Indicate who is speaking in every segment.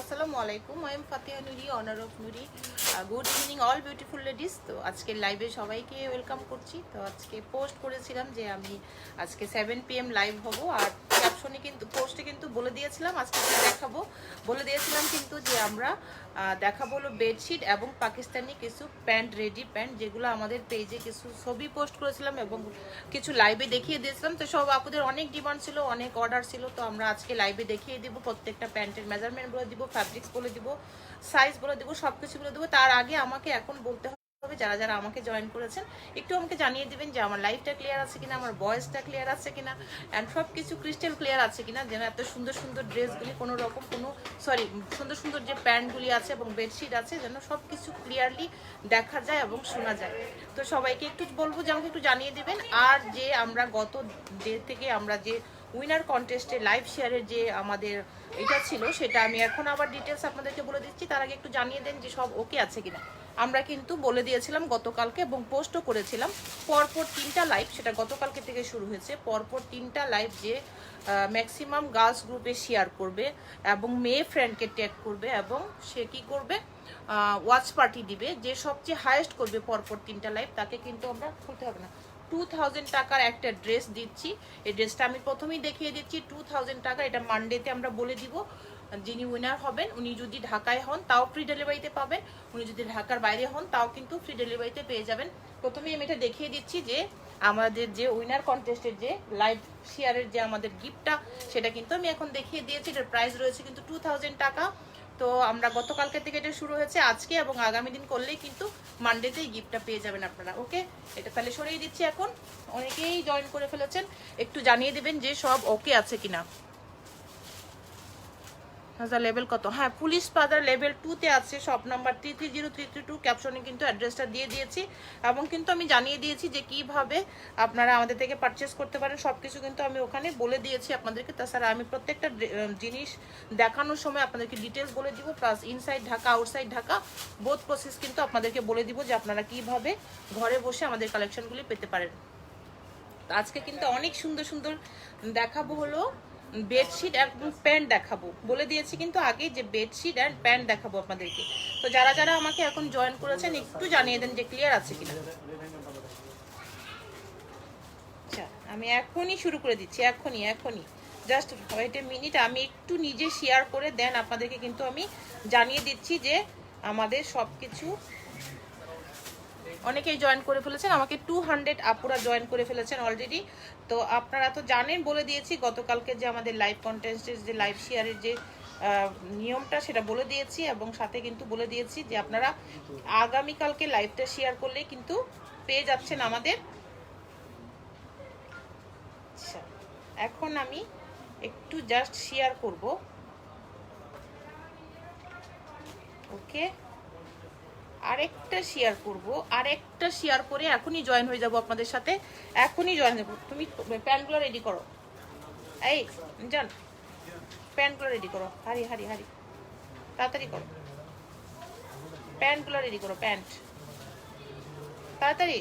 Speaker 1: আসসালামু আলাইকুম। I am Fatiha Nuri, owner of Nuri. Good evening all beautiful ladies. তো আজকে লাইভে সবাইকে ওয়েলকাম করছি। তো আজকে পোস্ট করেছিলাম যে আমি আজকে 7 PM লাইভ হব, আর ক্যাপশনে কিন্তু পোস্টে কিন্তু বলে দিয়েছিলাম আজকে কি দেখাবো। বলে দিয়েছিলাম কিন্তু যে আমরা দেখাবো হলো বেডশিট এবং পাকিস্তানি কিছু প্যান্ট, রেডি প্যান্ট, যেগুলো আমাদের পেজে কিছু ছবি পোস্ট করেছিলাম এবং কিছু লাইভে দেখিয়ে দিয়েছিলাম। তো সব আপুদের অনেক ডিমান্ড ছিল, অনেক অর্ডার ছিল। তো আমরা আজকে লাইভে দেখিয়ে দিব, প্রত্যেকটা প্যান্টের মেজারমেন্ট বলে দিব, ফ্যাব্রিক্স বলে দিব, সাইজ বলে দিব, সব কিছু বলে দেবো। তার আগে আমাকে এখন বলতে হবে যারা যারা আমাকে জয়েন করেছেন একটু আমাকে জানিয়ে দিবেন যে আমার লাইফটা ক্লিয়ার আছে কিনা, আমার ভয়েসটা ক্লিয়ার আছে কিনা, অ্যান্ড সব কিছু ক্রিস্টাল ক্লিয়ার আছে কিনা, যেন এত সুন্দর সুন্দর ড্রেসগুলি কোনো রকম সুন্দর সুন্দর যে প্যান্টগুলি আছে এবং বেডশিট আছে যেন সব কিছু ক্লিয়ারলি দেখা যায় এবং শোনা যায়। তো সবাইকে একটু বলবো যে আমাকে একটু জানিয়ে দিবেন। আর যে আমরা গত ডে থেকে আমরা যে উইনার কন্টেস্টে লাইভ শেয়ারের যে আমাদের এটা ছিল, সেটা আমি এখন আবার ডিটেলস আপনাদেরকে বলে দিচ্ছি। তার আগে একটু জানিয়ে দেন যে সব ওকে আছে কিনা। আমরা কিন্তু বলে দিয়েছিলাম গতকালকে এবং পোস্টও করেছিলাম পরপর 3টা লাইভ, সেটা গতকালকে থেকে শুরু হয়েছে। পরপর 3টা লাইভ যে ম্যাক্সিমাম গার্লস গ্রুপে শেয়ার করবে এবং মেয়ে ফ্রেন্ডকে ট্যাগ করবে এবং সে কি করবে, ওয়াচ পার্টি দিবে, যে সবচেয়ে হাইয়েস্ট করবে পরপর 3টা লাইভ, তাকে কিন্তু আমরা খুলতে হবে না 2000 টাকার একটা ড্রেস দিচ্ছি। এই ড্রেসটা আমি প্রথমেই দেখিয়ে দিচ্ছি 2000 টাকা। এটা মানডেতে আমরা বলে দিব। যিনি উইনার হবেন উনি যদি ঢাকায় হন তাও ফ্রি ডেলিভারিতে পাবেন, উনি যদি ঢাকার বাইরে হন তাও কিন্তু ফ্রি ডেলিভারিতে পেয়ে যাবেন। প্রথমেই আমি এটা দেখিয়ে দিচ্ছি যে আমাদের যে উইনার কন্টেস্টের যে লাইভ শেয়ারের যে আমাদের গিফটটা, সেটা কিন্তু আমি এখন দেখিয়ে দিয়েছি। এটার প্রাইস রয়েছে কিন্তু 2000 টাকা। তো আমরা গতকালকে থেকে এটা শুরু হয়েছে, আজকে এবং আগামী দিন করলেই কিন্তু মানডেতেই গিফটটা পেয়ে যাবেন আপনারা। ওকে, এটা তাহলে সরিয়ে দিচ্ছি। এখন অনেকেই জয়েন করে ফেলেছেন, একটু জানিয়ে দিবেন যে সব ওকে আছে কিনা। হাজার লেভেল কত? হ্যাঁ, পুলিশ বাজার লেভেল 2-তে আছে, শপ নাম্বার 330332। ক্যাপশনে কিন্তু অ্যাড্রেসটা দিয়ে দিয়েছি এবং কিন্তু আমি জানিয়ে দিয়েছি যে কিভাবে আপনারা আমাদের থেকে পারচেস করতে পারেন। সব কিছু কিন্তু আমি ওখানে বলে দিয়েছি আপনাদেরকে। তাছাড়া আমি প্রত্যেকটা জিনিস দেখানোর সময় আপনাদেরকে ডিটেলস বলে দিব, plus inside Dhaka outside Dhaka both process কিন্তু আপনাদেরকে বলে দিব যে আপনারা কিভাবে ঘরে বসে আমাদের কালেকশনগুলি পেতে পারেন। আজকে কিন্তু অনেক সুন্দর সুন্দর দেখাবো হলো বেডশিট এবং প্যান্ট দেখাবো, বলে দিয়েছি কিন্তু আগে যে বেডশিট অ্যান্ড প্যান্ট দেখাবো আপনাদেরকে। তো যারা যারা আমাকে এখন জয়েন করেছেন একটু জানিয়ে দেন যে ক্লিয়ার আছে কিনা। আচ্ছা, আমি এখনই শুরু করে দিচ্ছি, এখনই জাস্ট ওয়েট এ মিনিট। আমি একটু নিজে শেয়ার করে দেন আপনাদেরকে কিন্তু আমি জানিয়ে দিচ্ছি যে আমাদের সব কিছু অনেকেই জয়েন করে ফেলেছেন, আমাকে 200 আপুরা জয়েন করে ফেলেছেন অলরেডি। তো আপনারা তো জানেন, বলে দিয়েছি গতকালকে যে আমাদের লাইভ কন্টেস্টের যে লাইভ শেয়ারের যে নিয়মটা, সেটা বলে দিয়েছি এবং সাথে কিন্তু বলে দিয়েছি যে আপনারা আগামীকালকে লাইভটা শেয়ার করলেই কিন্তু পেয়ে যাচ্ছেন আমাদের। আচ্ছা, এখন আমি একটু জাস্ট শেয়ার করব। ওকে, আরেকটা শেয়ার করে এখনই জয়েন হয়ে যাব আপনাদের সাথে, এখনই জয়েন হয়ে যাব। তুমি প্যান্টগুলো রেডি করো, এই জান প্যান্টগুলো রেডি করো, হারি তাড়াতাড়ি করো, প্যান্টগুলো রেডি করো, প্যান্ট তাড়াতাড়ি।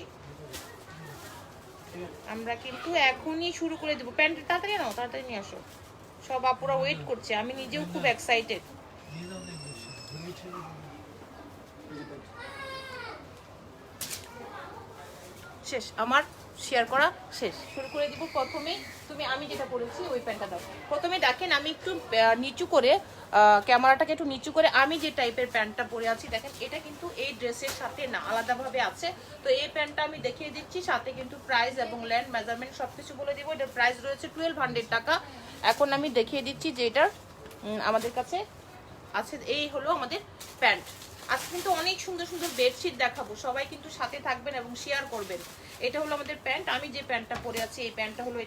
Speaker 1: আমরা কিন্তু এখনই শুরু করে দেবো। প্যান্ট তাড়াতাড়ি নাও, তাড়াতাড়ি নিয়ে আসো। সব আপুরা ওয়েট করছে, আমি নিজেও খুব এক্সাইটেড। শেষ, আমার শেয়ার করা শেষ, শুরু করে দিব। প্রথমেই আমি যেটা করেছি ওই প্যান্টটা দাও। প্রথমে দেখেন আমি একটু নিচু করে ক্যামেরাটাকে একটু নিচু করে আমি যে টাইপের প্যান্টটা পরে আছি দেখেন, এটা কিন্তু এই ড্রেসের সাথে না, আলাদাভাবে আছে। তো এই প্যান্টটা আমি দেখিয়ে দিচ্ছি, সাথে কিন্তু প্রাইস এবং ল্যান্ড মেজারমেন্ট সব কিছু বলে দিব। এটার প্রাইস রয়েছে 1200 টাকা। এখন আমি দেখিয়ে দিচ্ছি যে এটার আমাদের কাছে আছে। এই হলো আমাদের প্যান্ট। আজকে কিন্তু অনেক সুন্দর সুন্দর বেডশিট দেখাবো, সবাই কিন্তু সাথে থাকবেন এবং শেয়ার করবেন। এটা হলো আমাদের প্যান্ট, আমি যে প্যান্টটা পরে আছি এই প্যান্টটা হলো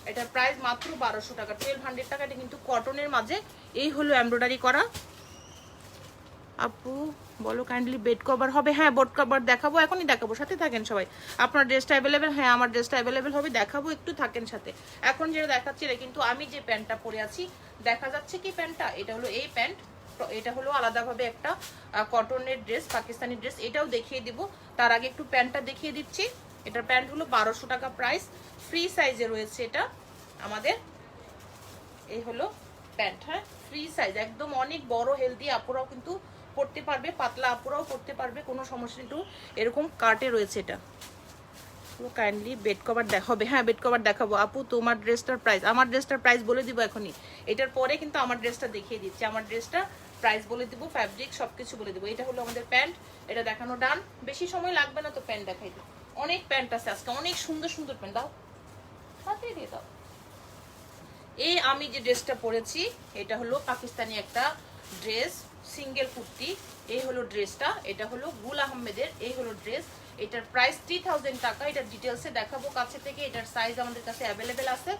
Speaker 1: এটার প্রাইস মাত্র 1200 টাকা, 1200 টাকা। এটা কিন্তু কটনের মাঝে, এই হলো এমব্রয়ডারি করা। আপু বলো কাইন্ডলি বেড কভার হবে? হ্যাঁ, বেড কভার দেখাবো, এখনই দেখাবো, সাথে থাকেন সবাই। আপনার ড্রেসটা অ্যাভেলেবেল? হ্যাঁ, আমার ড্রেসটা অ্যাভেলেবেল হবে, দেখাবো, একটু থাকেন সাথে। এখন যেটা দেখাচ্ছি এটা কিন্তু আমি যে প্যান্টটা পরে আছি, দেখা যাচ্ছে কি প্যান্টটা, এটা হলো এই প্যান্ট। এটা হলো আলাদাভাবে একটা কটনের ড্রেস, পাকিস্তানি ড্রেস, এটাও দেখিয়ে দিব। তার আগে একটু প্যান্টটা দেখিয়ে দিচ্ছি। এটার প্যান্ট হলো 1200 টাকা প্রাইস, ফ্রি সাইজে রয়েছে এটা আমাদের। এই হলো প্যান্ট, হ্যাঁ ফ্রি সাইজ, একদম অনেক বড় হেলদি আপুরাও কিন্তু পড়তে পারবে, পাতলা আপুরাও পড়তে পারবে, কোনো সমস্যা নেই। এরকম কাটে রয়েছে এটা। কাইন্ডলি বেড কভার দেখাবে, হ্যাঁ বেড কভার দেখাবো আপু। তোমার ড্রেসটার প্রাইস, আমার ড্রেসটার প্রাইস বলে দিব এখনই, এটার পরে কিন্তু আমার ড্রেসটা দেখিয়ে দিচ্ছি। আমার ড্রেসটা প্রাইস বলে দিব, ফ্যাব্রিক সবকিছু বলে দিব। এটা হলো আমাদের প্যান্ট, এটা দেখানো ডান, বেশি সময় লাগবে না তো প্যান্ট দেখাই দিই। অনেক প্যান্ট আছে আজকে, অনেক সুন্দর সুন্দর প্যান্ট। দাও হাতে দিয়ে দাও। এই আমি যে ড্রেসটা পরেছি এটা হলো পাকিস্তানি একটা ড্রেস, সিঙ্গেল কুর্তি। এই হলো ড্রেসটা, এটা হলো গুল আহমেদের, এই হলো ড্রেস। এটার প্রাইস 3000 টাকা। এটার ডিটেলসে দেখাবো কাছে থেকে। এটার সাইজ আমাদের কাছে অ্যাভেলেবেল আছে।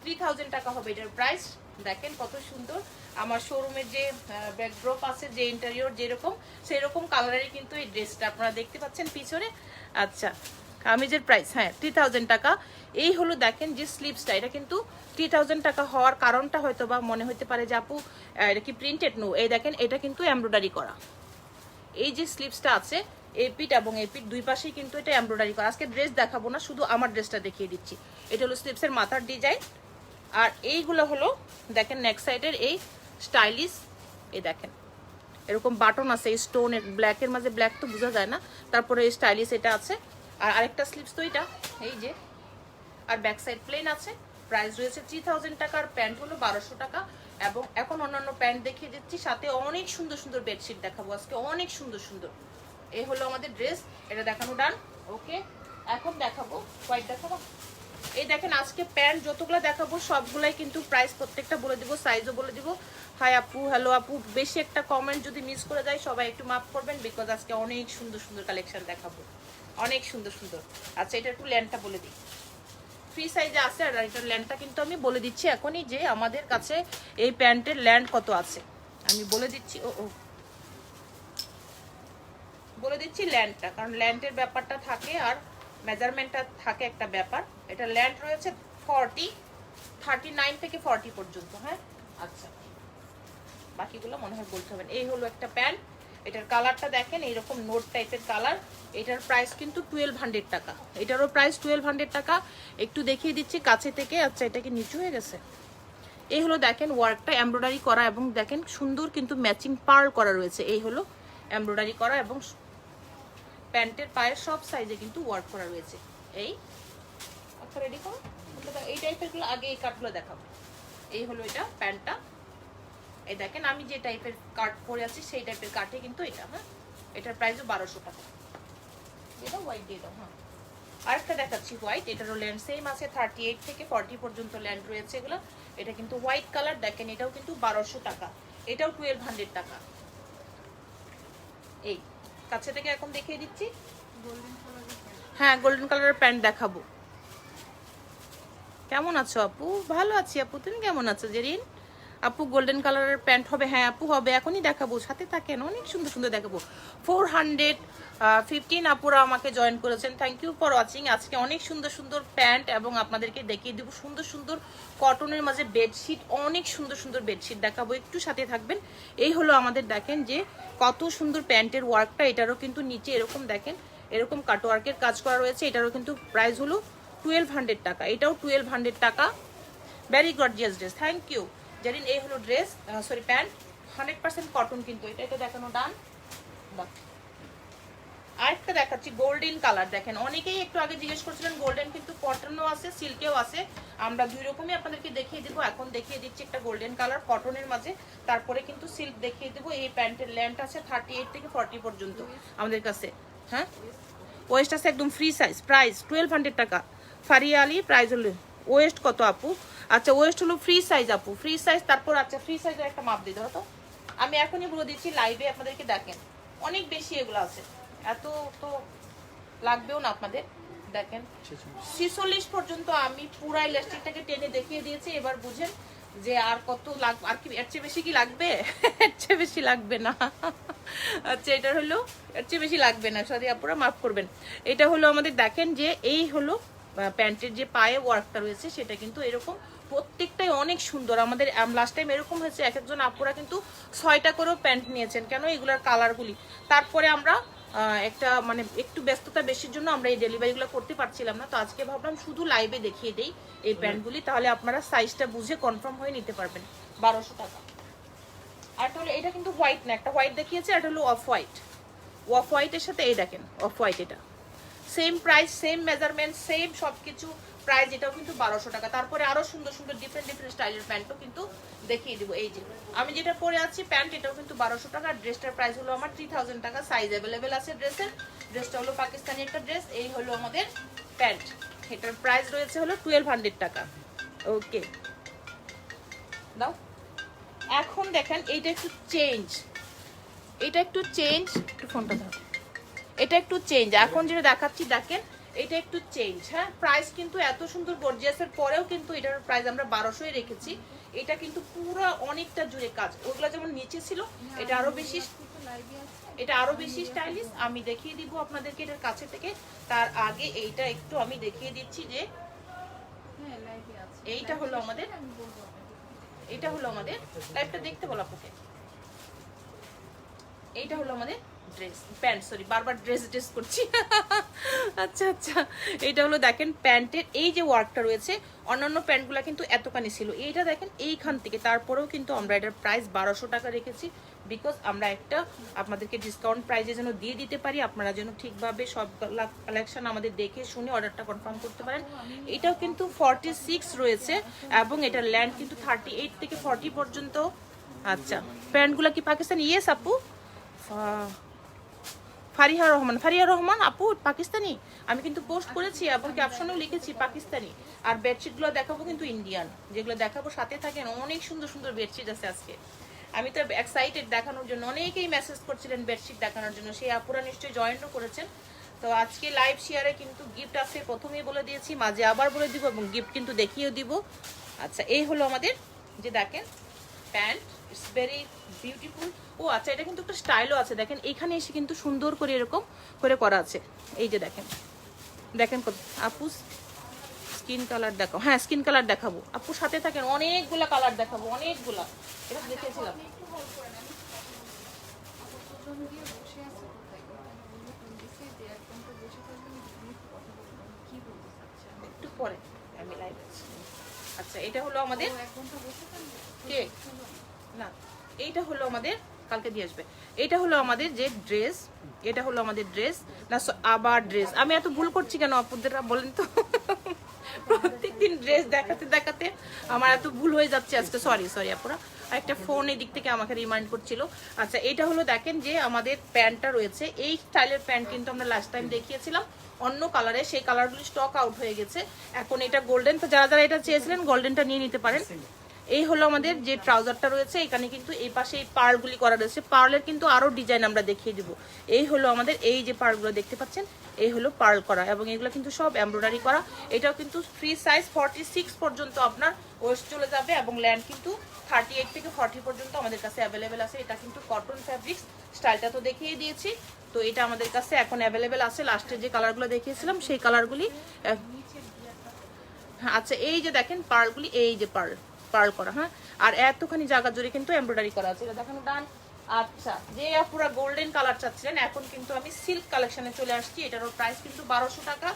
Speaker 1: 3000 টাকা হবে এটার প্রাইস। দেখেন কত সুন্দর। আমার শোরুমের যে ব্যাকড্রপ আছে, যে ইন্টেরিয়র যেরকম সেই রকম কালারেরই কিন্তু এই ড্রেসটা আপনারা দেখতে পাচ্ছেন পিছনে। আচ্ছা, কামিজের প্রাইস হ্যাঁ 3000 টাকা। এই হলো দেখেন যে স্লিভসটা, এটা কিন্তু 3000 টাকা হওয়ার কারণটা হয়তো বা মনে হতে পারে যে আপু এটা কি প্রিন্টেড? নো, এই দেখেন এটা কিন্তু এমব্রয়ডারি করা। এই যে স্লিভসটা আছে এপিট এবং এপিট দুই পাশেই কিন্তু এটা এমব্রয়ডারি করা। আজকে ড্রেস দেখাবো না, শুধু আমার ড্রেসটা দেখিয়ে দিচ্ছি। এটা হলো স্লিভসের মাথার ডিজাইন। আর এইগুলো হলো দেখেন নেক সাইডের এই স্টাইলিশ, এই দেখেন এরকম বাটন আছে, স্টোনের ব্ল্যাকের মাঝে, ব্ল্যাক তো বোঝা যায় না, তারপরে এই স্টাইলিশ এটা আছে। আর আরেকটা স্লিভস তো এটা, এই যে। আর ব্যাক সাইড প্লেন আছে। প্রাইস রয়েছে 3000 টাকার। প্যান্ট হলো 1200 টাকা। এবং এখন অন্যান্য প্যান্ট দেখিয়ে দিচ্ছি, সাথে অনেক সুন্দর সুন্দর বেডশিট দেখাবো আজকে, অনেক সুন্দর সুন্দর। এই হলো আমাদের ড্রেস, এটা দেখানো ডান। ওকে, এখন দেখাবো হোয়াইট দেখাবো। এই দেখেন আজকে প্যান্ট যতগুলো দেখাবো সবগুলাই কিন্তু প্রাইস প্রত্যেকটা বলে দিব, সাইজও বলে দিব। হাই আপু, হ্যালো আপু, বেশি একটা কমেন্ট যদি মিস করে যায় সবাই একটু মাফ করবেন, বিকজ আজকে অনেক সুন্দর সুন্দর কালেকশন দেখাবো, অনেক সুন্দর সুন্দর। আচ্ছা, এটা একটু লেন্থটা বলে দিই, ফ্রি সাইজে আছে। আর এটার ল্যান্ডটা কিন্তু আমি বলে দিচ্ছি এখনই যে আমাদের কাছে এই প্যান্টের ল্যান্ড কত আছে আমি বলে দিচ্ছি। বলে দিচ্ছি ল্যান্ডটা, কারণ ল্যান্ডের ব্যাপারটা থাকে আর মেজারমেন্টটা থাকে একটা ব্যাপার। এটা ল্যান্ড রয়েছে 39 থেকে 40 পর্যন্ত। হ্যাঁ, আচ্ছা, বাকিগুলো মনে হয় বলতে হবে। এই হলো একটা প্যান্ট, এটার কালারটা দেখেন এইরকম নোট টাইপের কালার। এটার প্রাইস কিন্তু 1200 টাকা। এটারও প্রাইস 1200 টাকা। একটু দেখিয়ে দিচ্ছি কাছে থেকে। আচ্ছা, এটা কি নিচু হয়ে গেছে? এই হলো দেখেন ওয়ার্কটা এমব্রয়ডারি করা, এবং দেখেন সুন্দর কিন্তু ম্যাচিং পার্ল করা রয়েছে। এই হলো এমব্রয়ডারি করা, এবং প্যান্টের পায়ের সব সাইজে কিন্তু ওয়ার্ক করা রয়েছে। এই আচ্ছা, রেডি করো। এই টাইপের গুলো আগে, এই কাটগুলো দেখাবো। এই হলো এটা প্যান্টটা। এই দেখেন আমি যে টাইপের কাট পরে আছি সেই টাইপের কাটে কিন্তু এটা। হ্যাঁ, এটার প্রাইসও 1200 টাকা। এটা হোয়াইট দিয়ে দাও। হ্যাঁ, আরেকটা দেখাচ্ছি হোয়াইট। এটারও ল্যান্ড সেম আছে, 38 থেকে 40 পর্যন্ত ল্যান্ড রয়েছে এগুলো। এটা কিন্তু হোয়াইট কালার, দেখেন এটাও কিন্তু 1200 টাকা। এটাও 1200 টাকা। এই কাছে থেকে এখন দেখিয়ে দিচ্ছি। হ্যাঁ, গোল্ডেন কালারের প্যান্ট দেখাবো। কেমন আছো আপু? ভালো আছি আপু, তুমি কেমন আছো জেরিন? আপু গোল্ডেন কালারের প্যান্ট হবে? হ্যাঁ আপু হবে, এখনই দেখাবো, সাথে থাকেন, অনেক সুন্দর সুন্দর দেখাবো। 415 আপুরা আমাকে জয়েন করেছেন, থ্যাংক ইউ ফর ওয়াচিং। আজকে অনেক সুন্দর সুন্দর প্যান্ট এবং আপনাদেরকে দেখিয়ে দেবো সুন্দর সুন্দর কটনের মাঝে বেডশিট, অনেক সুন্দর সুন্দর বেডশিট দেখাবো, একটু সাথে থাকবেন। এই হলো আমাদের দেখেন যে কত সুন্দর প্যান্টের ওয়ার্কটা। এটারও কিন্তু নিচে এরকম দেখেন এরকম কাটওয়ার্কের কাজ করা রয়েছে। এটারও কিন্তু প্রাইস হলো 1200 টাকা। এটাও 1200 টাকা। Very gorgeous dress, thank you Jerin. এই হলো ড্রেস, সরি প্যান্ট, 100% কটন কিন্তু। এটা দেখানো ডান। আরেকটা দেখাচ্ছি গোল্ডেন কালার। দেখেন অনেকেই একটু আগে জিজ্ঞেস করছিলেন, গোল্ডেন কিন্তু কটনও আছে, সিল্কেও আছে। আমরা দুই রকমই আপনাদেরকে দেখিয়ে দিব। এখন দেখিয়ে দিচ্ছি একটা গোল্ডেন কালার কটনের মাঝে, তারপরে কিন্তু সিল্ক দেখিয়ে দিব। এই প্যান্টের লেন্থ আছে 38 থেকে 40 পর্যন্ত আমাদের কাছে। হ্যাঁ, ওয়েস্ট আছে একদম ফ্রি সাইজ। প্রাইস 1200 টাকা। ফারিয়া আলী, প্রাইস হলো ওয়েস্ট কত আপু? আচ্ছা, ওয়েস্ট হলো ফ্রি সাইজ আপু, ফ্রি সাইজ। তারপর আচ্ছা, ফ্রি সাইজের একটা মাপ দিতে হতো, আমি এখনই বলে দিচ্ছি লাইভে আপনাদেরকে। দেখেন অনেক বেশি এগুলো আছে, এত তো লাগবেও না আপনাদের। দেখেন 46 পর্যন্ত আমি পুরা ইলাস্টিকটাকে টেনে দেখিয়ে দিয়েছি। এবার বুঝেন যে আর কত লাগবে, আর কি এর চেয়ে বেশি কি লাগবে? এর চেয়ে বেশি লাগবে না। আচ্ছা, এটা হলো এর চেয়ে বেশি লাগবে না, সরি আপুরা মাফ করবেন। এটা হলো আমাদের দেখেন যে এই হলো প্যান্টের যে পায়ে ওয়ার্কটা রয়েছে সেটা কিন্তু এরকম প্রত্যেকটাই অনেক সুন্দর। আমাদের লাস্ট টাইম এরকম হয়েছে, এক একজন আপুরা কিন্তু 6টা করেও প্যান্ট নিয়েছেন। কেন? এগুলার কালারগুলি। তারপরে আমরা একটা মানে একটু ব্যস্ততা বেশির জন্য আমরা এই ডেলিভারিগুলো করতে পারছিলাম না। তো আজকে ভাবলাম শুধু লাইভে দেখিয়ে দেই এই প্যান্টগুলি, তাহলে আপনারা সাইজটা বুঝে কনফার্ম হয়ে নিতে পারবেন। 1200 টাকা। আর হলো এটা কিন্তু হোয়াইট না, একটা হোয়াইট দেখিয়েছে, আর হলো অফ হোয়াইট। অফ হোয়াইটের সাথে এই দেখেন অফ হোয়াইট, এটা same price, same measurement, same সব কিছু প্রাইস, এটাও কিন্তু 1200 টাকা। তারপরে আরো সুন্দর সুন্দর ডিফারেন্ট স্টাইলের প্যান্টও কিন্তু দেখিয়ে দিব। এই যে আমি যেটা পরে আছি প্যান্ট, এটাও কিন্তু 1200 টাকা। ড্রেসটার প্রাইস হলো আমার 3000 টাকা। সাইজ অ্যাভেলেবেল আছে ড্রেসের। ড্রেসটা হলো পাকিস্তানি একটা ড্রেস। এই হলো আমাদের প্যান্ট, এটার প্রাইস রয়েছে হলো 1200 টাকা। ওকে দাও। এখন দেখেন এইটা একটু চেঞ্জ, এটা একটু চেঞ্জ, একটু ফোনটা ধর, এটা একটু চেঞ্জ। এখন যেটা দেখাচ্ছি দেখেন, এটা একটু চেঞ্জ। হ্যাঁ, প্রাইস কিন্তু এত সুন্দর গর্জিয়াসের পরেও কিন্তু এটার প্রাইস আমরা 1200-ই রেখেছি। এটা কিন্তু পুরো অনেকটা জুড়ে কাজ, ওগুলা যেমন নিচে ছিল, এটা আরো বেশি, এটা আরো বেশি স্টাইলিশ। আমি দেখিয়ে দিব আপনাদেরকে এটার কাছে থেকে। তার আগে এইটা একটু আমি দেখিয়ে দিচ্ছি যে এইটা হলো আমাদের, এটা হলো আমাদের, লাইভটা দেখতে বলা পোকে, এইটা হলো আমাদের ড্রেস প্যান্ট, সরি বারবার ড্রেস করছি। আচ্ছা আচ্ছা, এটা হলো দেখেন প্যান্টের এই যে ওয়ার্কটা রয়েছে, অন্যান্য প্যান্টগুলো কিন্তু এতখানি ছিল, এইটা দেখেন এইখান থেকে, তারপরেও কিন্তু আমরা এটার প্রাইস 1200 টাকা রেখেছি। বিকজ আমরা একটা আপনাদেরকে ডিসকাউন্ট প্রাইসে যেন দিয়ে দিতে পারি, আপনারা যেন ঠিকভাবে সব কালেকশন আমাদের দেখে শুনে অর্ডারটা কনফার্ম করতে পারেন। এটাও কিন্তু 46 রয়েছে এবং এটার ল্যান্ড কিন্তু 38 থেকে 40 পর্যন্ত। আচ্ছা, প্যান্টগুলো কি পাকিস্তানি? ইয়েস আপু, ফারিহা রহমান আপু পাকিস্তানি। আমি কিন্তু পোস্ট করেছি এবং ক্যাপশনেও লিখেছি পাকিস্তানি। আর বেডশিটগুলো দেখাবো কিন্তু ইন্ডিয়ান, যেগুলো দেখাবো সাথে থাকেন। অনেক সুন্দর সুন্দর বেডশিট আছে আজকে। আমি তো এক্সাইটেড দেখানোর জন্য, অনেকেই মেসেজ করছিলেন বেডশিট দেখানোর জন্য, সেই আপুরা নিশ্চয়ই জয়েনও করেছেন। তো আজকে লাইভ শেয়ারে কিন্তু গিফট আছে, প্রথমেই বলে দিয়েছি, মাঝে আবার বলে দিব এবং গিফট কিন্তু দেখিয়েও দিব। আচ্ছা, এই হলো আমাদের যে দেখেন প্যান্ট, ইটস ভেরি বিউটিফুল। ও আচ্ছা, এটা কিন্তু একটা স্টাইলও আছে, দেখেন এখানে এসে কিন্তু সুন্দর করে এরকম করে করা আছে। এই যে দেখেন, দেখেন কত। আপু স্কিন কালার দেখাও, হ্যাঁ স্কিন কালার দেখাবো আপু, সাথে থাকেন, অনেকগুলা কালার দেখাবো, অনেকগুলা। এটা দেখেছিলাম একটু পরে আমি লাইভ আছি। আচ্ছা, এটা হলো আমাদের কে না, এইটা হলো আমাদের, কালকে দিয়ে আসবে। এটা হলো আমাদের যে ড্রেস, এটা হলো আমাদের ড্রেস না, আবার ড্রেস। আমি এত ভুল করছি কেন আপুদেরা বলেন তো? প্রত্যেকদিন ড্রেস দেখাতে দেখাতে আমার এত ভুল হয়ে যাচ্ছে আজকে। সরি সরি আপুরা, একটা ফোন এই দিক থেকে আমাকে রিমাইন্ড করছিল। আচ্ছা, এটা হলো দেখেন যে আমাদের প্যান্টটা রয়েছে, এই স্টাইলের প্যান্ট কিন্তু আমরা লাস্ট টাইম দেখিয়েছিলাম অন্য কালারে, সেই কালারগুলি স্টক আউট হয়ে গেছে। এখন এটা গোল্ডেন, তো যারা যারা এটা চেয়েছিলেন গোল্ডেনটা নিয়ে নিতে পারেন। এই হলো আমাদের যে ট্রাউজারটা রয়েছে, এখানে কিন্তু এই পাশে এই পার্লগুলি করা রয়েছে। পার্লের কিন্তু আরো ডিজাইন আমরা দেখিয়ে দিব। এই হলো আমাদের এই যে পার্লগুলো দেখতে পাচ্ছেন, এই হলো পার্ল করা, এবং এগুলো কিন্তু সব এমব্রয়ডারি করা। এটাও কিন্তু ফ্রি সাইজ 46 পর্যন্ত আপনার ওয়েস্ট চলে যাবে, এবং ল্যান্ড কিন্তু 38 থেকে 40 পর্যন্ত আমাদের কাছে অ্যাভেলেবেল আছে। এটা কিন্তু কটন ফ্যাব্রিক্স, স্টাইলটা তো দেখিয়ে দিয়েছি। তো এটা আমাদের কাছে এখন অ্যাভেলেবেল আছে। লাস্টে যে কালারগুলো দেখিয়েছিলাম সেই কালারগুলি। আচ্ছা, এই যে দেখেন পার্লগুলি, এই যে পার্ল করা, হ্যাঁ, আর এতখানি জায়গা জুড়ে কিন্তু এমব্রয়ডারি করা আছে। এটা দেখানো ডান। আচ্ছা, যে পুরো গোল্ডেন কালার চাচ্ছিলেন, এখন কিন্তু আমি সিল্ক কালেকশনে চলে আসছি। এটারও প্রাইস কিন্তু 1200 টাকা।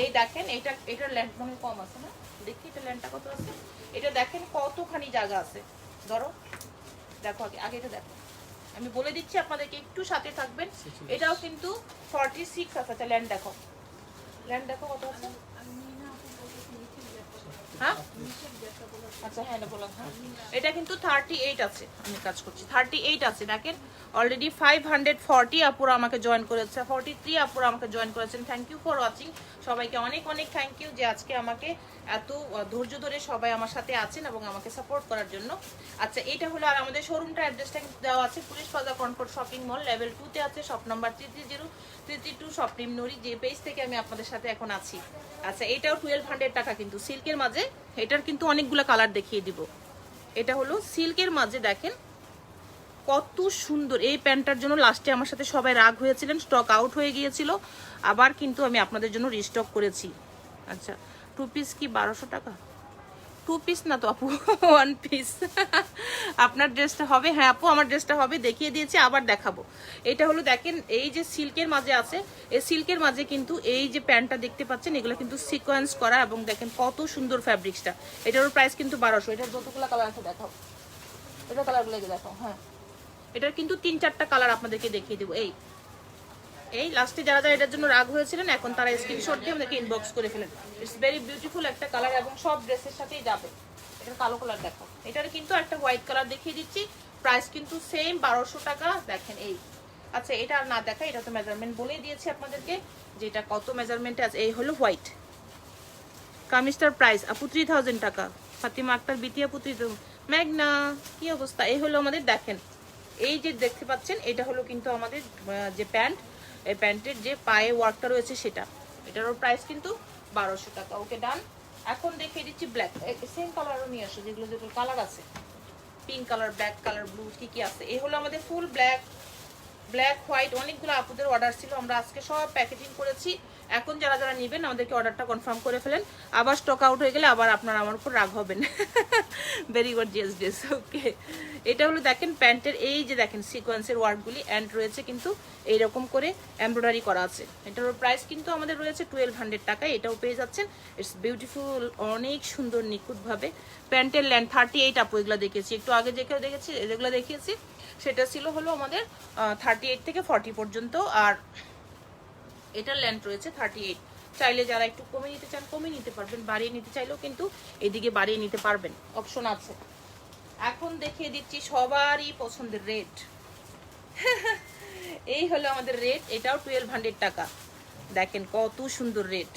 Speaker 1: এই দেখেন, এটার লেন্থ মনে কম আছে না, দেখি এটা লেন্থটা কত আছে। এটা দেখেন কতখানি জায়গা আছে, ধরো দেখো, আগে এটা দেখো, আমি বলে দিচ্ছি আপনাদেরকে, একটু সাথে থাকবেন। এটাও কিন্তু 46 আছে। আচ্ছা, ল্যান্ড দেখো, ল্যান্ড দেখো কত আছে। হ্যাঁ আচ্ছা, হ্যাঁ বললাম, হ্যাঁ এটা কিন্তু 38 আছে। আমি কাজ করছি 38 আছে। দেখেন অলরেডি 540 আপুরা আমাকে জয়েন করেছে, 43 আপুরা আমাকে জয়েন করেছেন। থ্যাংক ইউ ফর ওয়াচিং, সবাইকে অনেক অনেক থ্যাংক ইউ যে আজকে আমাকে এত ধৈর্য ধরে সবাই আমার সাথে আছেন এবং আমাকে সাপোর্ট করার জন্য। আচ্ছা, এটা হলো, আর আমাদের শোরুমটা অ্যাড্রেসটা কিন্তু দেওয়া আছে, police plaza Concord shopping mall level 2-তে আছে, শপ নাম্বার 330-332 শপিং নুরি, যে পেজ থেকে আমি আপনাদের সাথে এখন আছি। আচ্ছা, এটাও 1200 টাকা কিন্তু সিল্কের মাঝে। এটার কিন্তু অনেকগুলো কালার দেখিয়ে দিব। এটা হলো সিল্কের মাঝে, দেখেন কত সুন্দর। এই প্যান্টটার জন্য লাস্টে আমার সাথে সবাই রাগ হয়েছিলেন, স্টক আউট হয়ে গিয়েছিল, আবার কিন্তু আমি আপনাদের জন্য রিস্টক করেছি। আচ্ছা, 2 পিস কি 1200 টাকা? 2 পিস না তো আপু, 1 পিস। আপনার ড্রেসটা হবে? হ্যাঁ আপু, আমার ড্রেসটা হবে, দেখিয়ে দিয়েছি, আবার দেখাবো। এটা হলো দেখেন, এই যে সিল্কের মাঝে আছে, এই সিল্কের মাঝে কিন্তু এই যে প্যান্টটা দেখতে পাচ্ছেন, এগুলো কিন্তু সিকোয়েন্স করা, এবং দেখেন কত সুন্দর ফ্যাব্রিক্সটা। এটারও প্রাইস কিন্তু 1200। এটার যতগুলো কালার আছে দেখাও, এটা কালারগুলো দেখাও। হ্যাঁ, এটার কিন্তু 3-4টা কালার আপনাদেরকে দেখিয়ে দেবো। এই লাস্টে যারা যারা এটার জন্য রাগ হয়েছিলেন এখন তারা স্ক্রিনশট দিয়ে আমাদেরকে ইনবক্স করে ফেলেন। ইটস ভেরি বিউটিফুল একটা কালার এবং সব ড্রেসের সাথেই যাবে। এটার কালো কালার দেখো, এটার কিন্তু একটা হোয়াইট কালার দেখিয়ে দিচ্ছি, প্রাইস কিন্তু সেম 1200 টাকা। দেখেন এই, আচ্ছা এটা আর না দেখা, এটা তো মেজারমেন্ট বলেই দিয়েছি আপনাদেরকে যেটা কত মেজারমেন্টে আছে। এই হলো হোয়াইট কামিজটার প্রাইস আপু 3000 টাকা। ফাতিমা আক্তার বিতিয়া পুত্রী ম্যাগনা, কি অবস্থা? এই হলো আমাদের, দেখেন এই যে দেখতে পাচ্ছেন এটা হলো কিন্তু আমাদের যে প্যান্ট, এই প্যান্টের যে পায়ে ওয়ার্কটা রয়েছে সেটা, এটারও প্রাইস কিন্তু 1200 টাকা। ওকে ডান। এখন দেখিয়ে দিচ্ছি ব্ল্যাক, সেম কালারও নিয়ে আসো, যেগুলো যেগুলো কালার আছে, pink colour, black colour, blue, কি কি আছে। এই হলো আমাদের ফুল ব্ল্যাক, ব্ল্যাক হোয়াইট, অনেকগুলো আপুদের অর্ডার ছিল, আমরা আজকে সব প্যাকেজিং করেছি। এখন যারা যারা নেবেন আমাদেরকে অর্ডারটা কনফার্ম করে ফেলেন, আবার স্টক আউট হয়ে গেলে আবার আপনারা আমার উপর রাগ হবেন। Very good GS dress. Okay, এটা হলো দেখেন প্যান্টের এই যে দেখেন সিকোয়েন্সের ওয়ার্কগুলি অ্যান্ড রয়েছে কিন্তু এইরকম করে এমব্রয়ডারি করা আছে। এটার প্রাইস কিন্তু আমাদের রয়েছে 1200 টাকায়, এটাও পেয়ে যাচ্ছেন। ইটস বিউটিফুল, অনেক সুন্দর নিখুঁতভাবে। প্যান্টের লেন্থ 38 আপু, এগুলো দেখেছি একটু আগে, যে কেউ দেখেছি যেগুলো দেখিয়েছি সেটা ছিল হলো আমাদের 38 থেকে 40 পর্যন্ত, আর এটার লেন্থ রয়েছে 38। চাইলে যারা একটু কমে নিতে চান কমে নিতে পারবেন, বাড়িয়ে নিতে চাইলেও কিন্তু এদিকে বাড়িয়ে নিতে পারবেন, অপশন আছে। এখন দেখিয়ে দিচ্ছি সবারই পছন্দের রেড। এই হলো আমাদের রেড, এটাও 1200 টাকা। দেখেন কত সুন্দর রেড,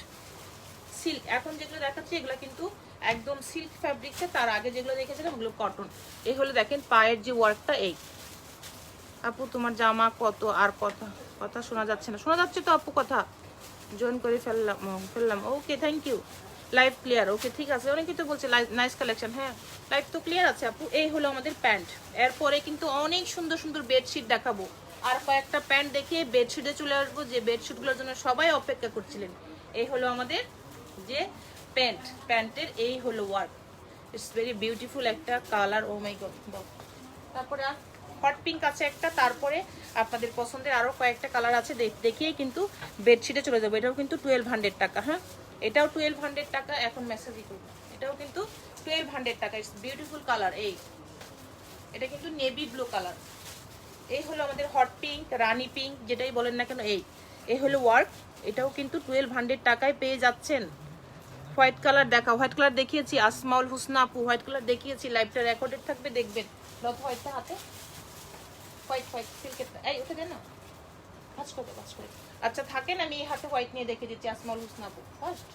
Speaker 1: সিল্ক। এখন যেগুলো দেখাচ্ছি এগুলো কিন্তু একদম সিল্ক ফ্যাব্রিক্সে, তার আগে যেগুলো দেখেছিলাম ওগুলো কটন। এই হলো দেখেন পায়ের যে ওয়ার্কটা। এই আপু তোমার জামা কত, আর কথা কথা শোনা যাচ্ছে না, শোনা যাচ্ছে তো আপু কথা, জয়েন করে ফেললাম। ওকে, থ্যাংক ইউ। লাইভ ক্লিয়ার, ওকে ঠিক আছে। অনেকেই তো বলছে নাইস কালেকশন, হ্যাঁ লাইভ তো ক্লিয়ার আছে আপু। এই হলো আমাদের প্যান্ট, এরপরে কিন্তু অনেক সুন্দর সুন্দর বেডশিট দেখাবো, আর কয়েকটা প্যান্ট দেখিয়ে বেডশিটে চলে আসবো, যে বেডশিটগুলোর জন্য সবাই অপেক্ষা করছিলেন। এই হলো আমাদের যে প্যান্টের এই হলো ওয়ার্ক, ইটস ভেরি বিউটিফুল একটা কালার। O my god. তারপরে হট পিঙ্ক আছে একটা, তারপরে আপনাদের পছন্দের আরো কয়েকটা কালার আছে, দেখিয়ে কিন্তু বেডশিটে চলে যাবো। এটাও কিন্তু 1200 টাকা। হ্যাঁ, এটাও 1200 টাকা। এখন মেসেজই করবো, এটাও কিন্তু 1200 টাকা। It's beautiful colour. এটা কিন্তু নেভি ব্লু কালার। এই হলো আমাদের হট পিঙ্ক, রানী পিঙ্ক, যেটাই বলেন না কেন। এই হলো ওয়ার্ক, এটাও কিন্তু 1200 টাকায় পেয়ে যাচ্ছেন। হোয়াইট কালার দেখা, হোয়াইট কালার দেখিয়েছি, আসমাউল হুসনা আপু হোয়াইট কালার দেখিয়েছি, লাইভটা রেকর্ডেড থাকবে দেখবেন। লত হোয়াইটটা হাতে, হোয়াইট সিল্কের, এই ওটা দেন না, কাজ করে। আচ্ছা থাকেন, আমি এই হাতে হোয়াইট নিয়ে দেখে দিচ্ছি। আসমাউল হুসনা আপু ফার্স্ট,